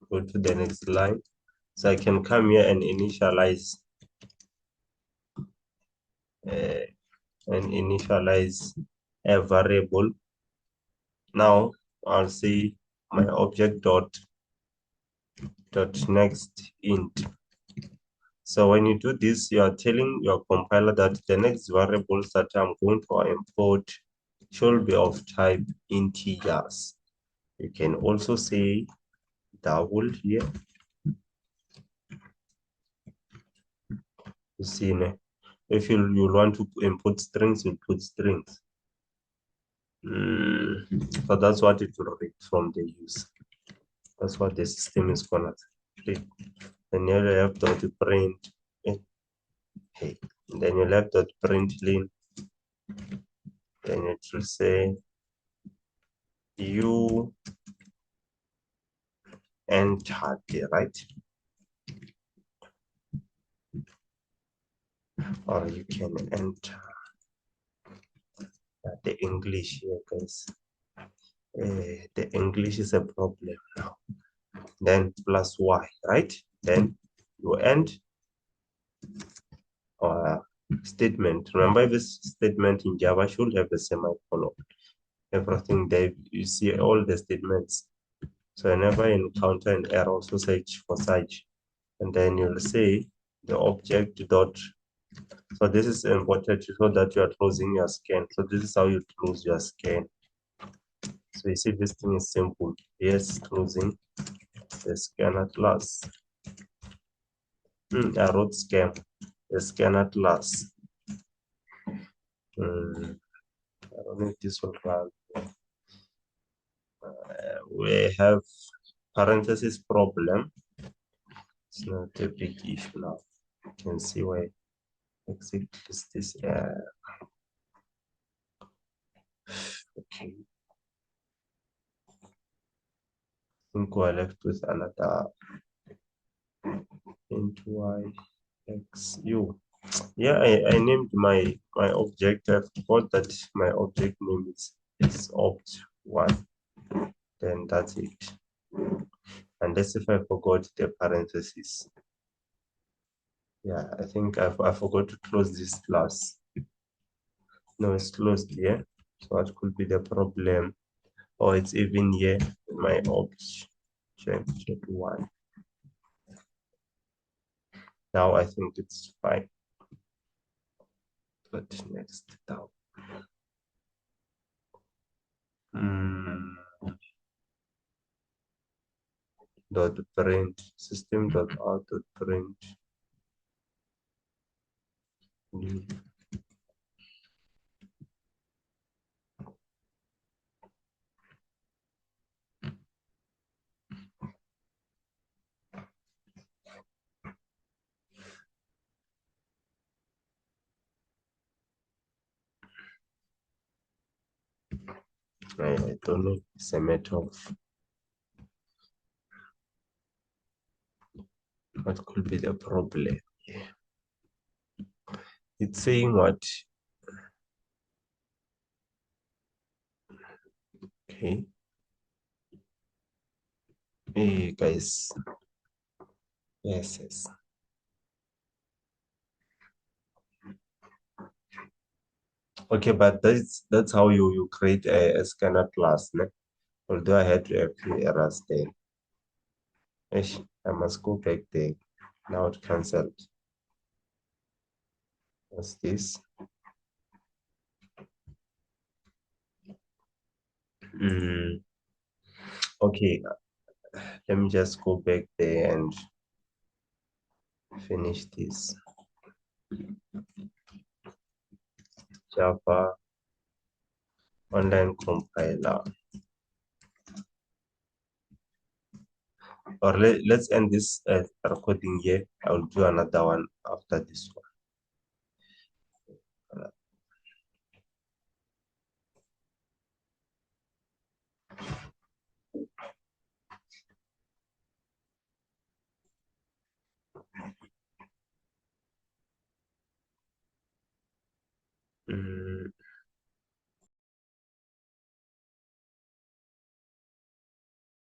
Go to the next line. So I can come here and initialize a variable. Now I'll say my object dot next int. So when you do this, you are telling your compiler that the next variables that I'm going to import should be of type integers. You can also say double here. You see, if you want to input strings, you put strings. So that's what it will read from the use. That's what the system is gonna read. Then you have dot print. Hey, then you have dot print lin. Then it will say you entered, right? Or you can enter the English here, guys. The English is a problem now. Then plus y, right? Then you end statement. Remember, this statement in Java should have a semicolon. Everything there, you see all the statements. So whenever you encounter an error, also search for such. And then you'll say the object dot. So this is important so that you are closing your scan. So this is how you close your scan. So you see this thing is simple. Yes, closing the scanner class. I wrote scan. The scanner class. I don't know if this will run. we have parenthesis problem. It's not a big issue now. You can see where exit is this. Okay. I think we're left with another into y x u. Yeah, I named my object. I forgot that my object name is opt1. Then that's it. Unless if I forgot the parentheses. Yeah, I think I forgot to close this class. No, it's closed here. So what could be the problem? Oh, it's even here. My object one. Now I think it's fine. But next down. Dot print system dot out dot print. I don't know. It's a matter of what could be the problem. Yeah. It's saying what? Okay. Hey guys. Yes. Okay, but that's how you create a scanner class, ne? Although I had a few errors there. Ish, I must go back there. Now it cancelled. What's this? Okay, let me just go back there and finish this. Java online compiler. Or let's end this recording here. I'll do another one after this one. Mm.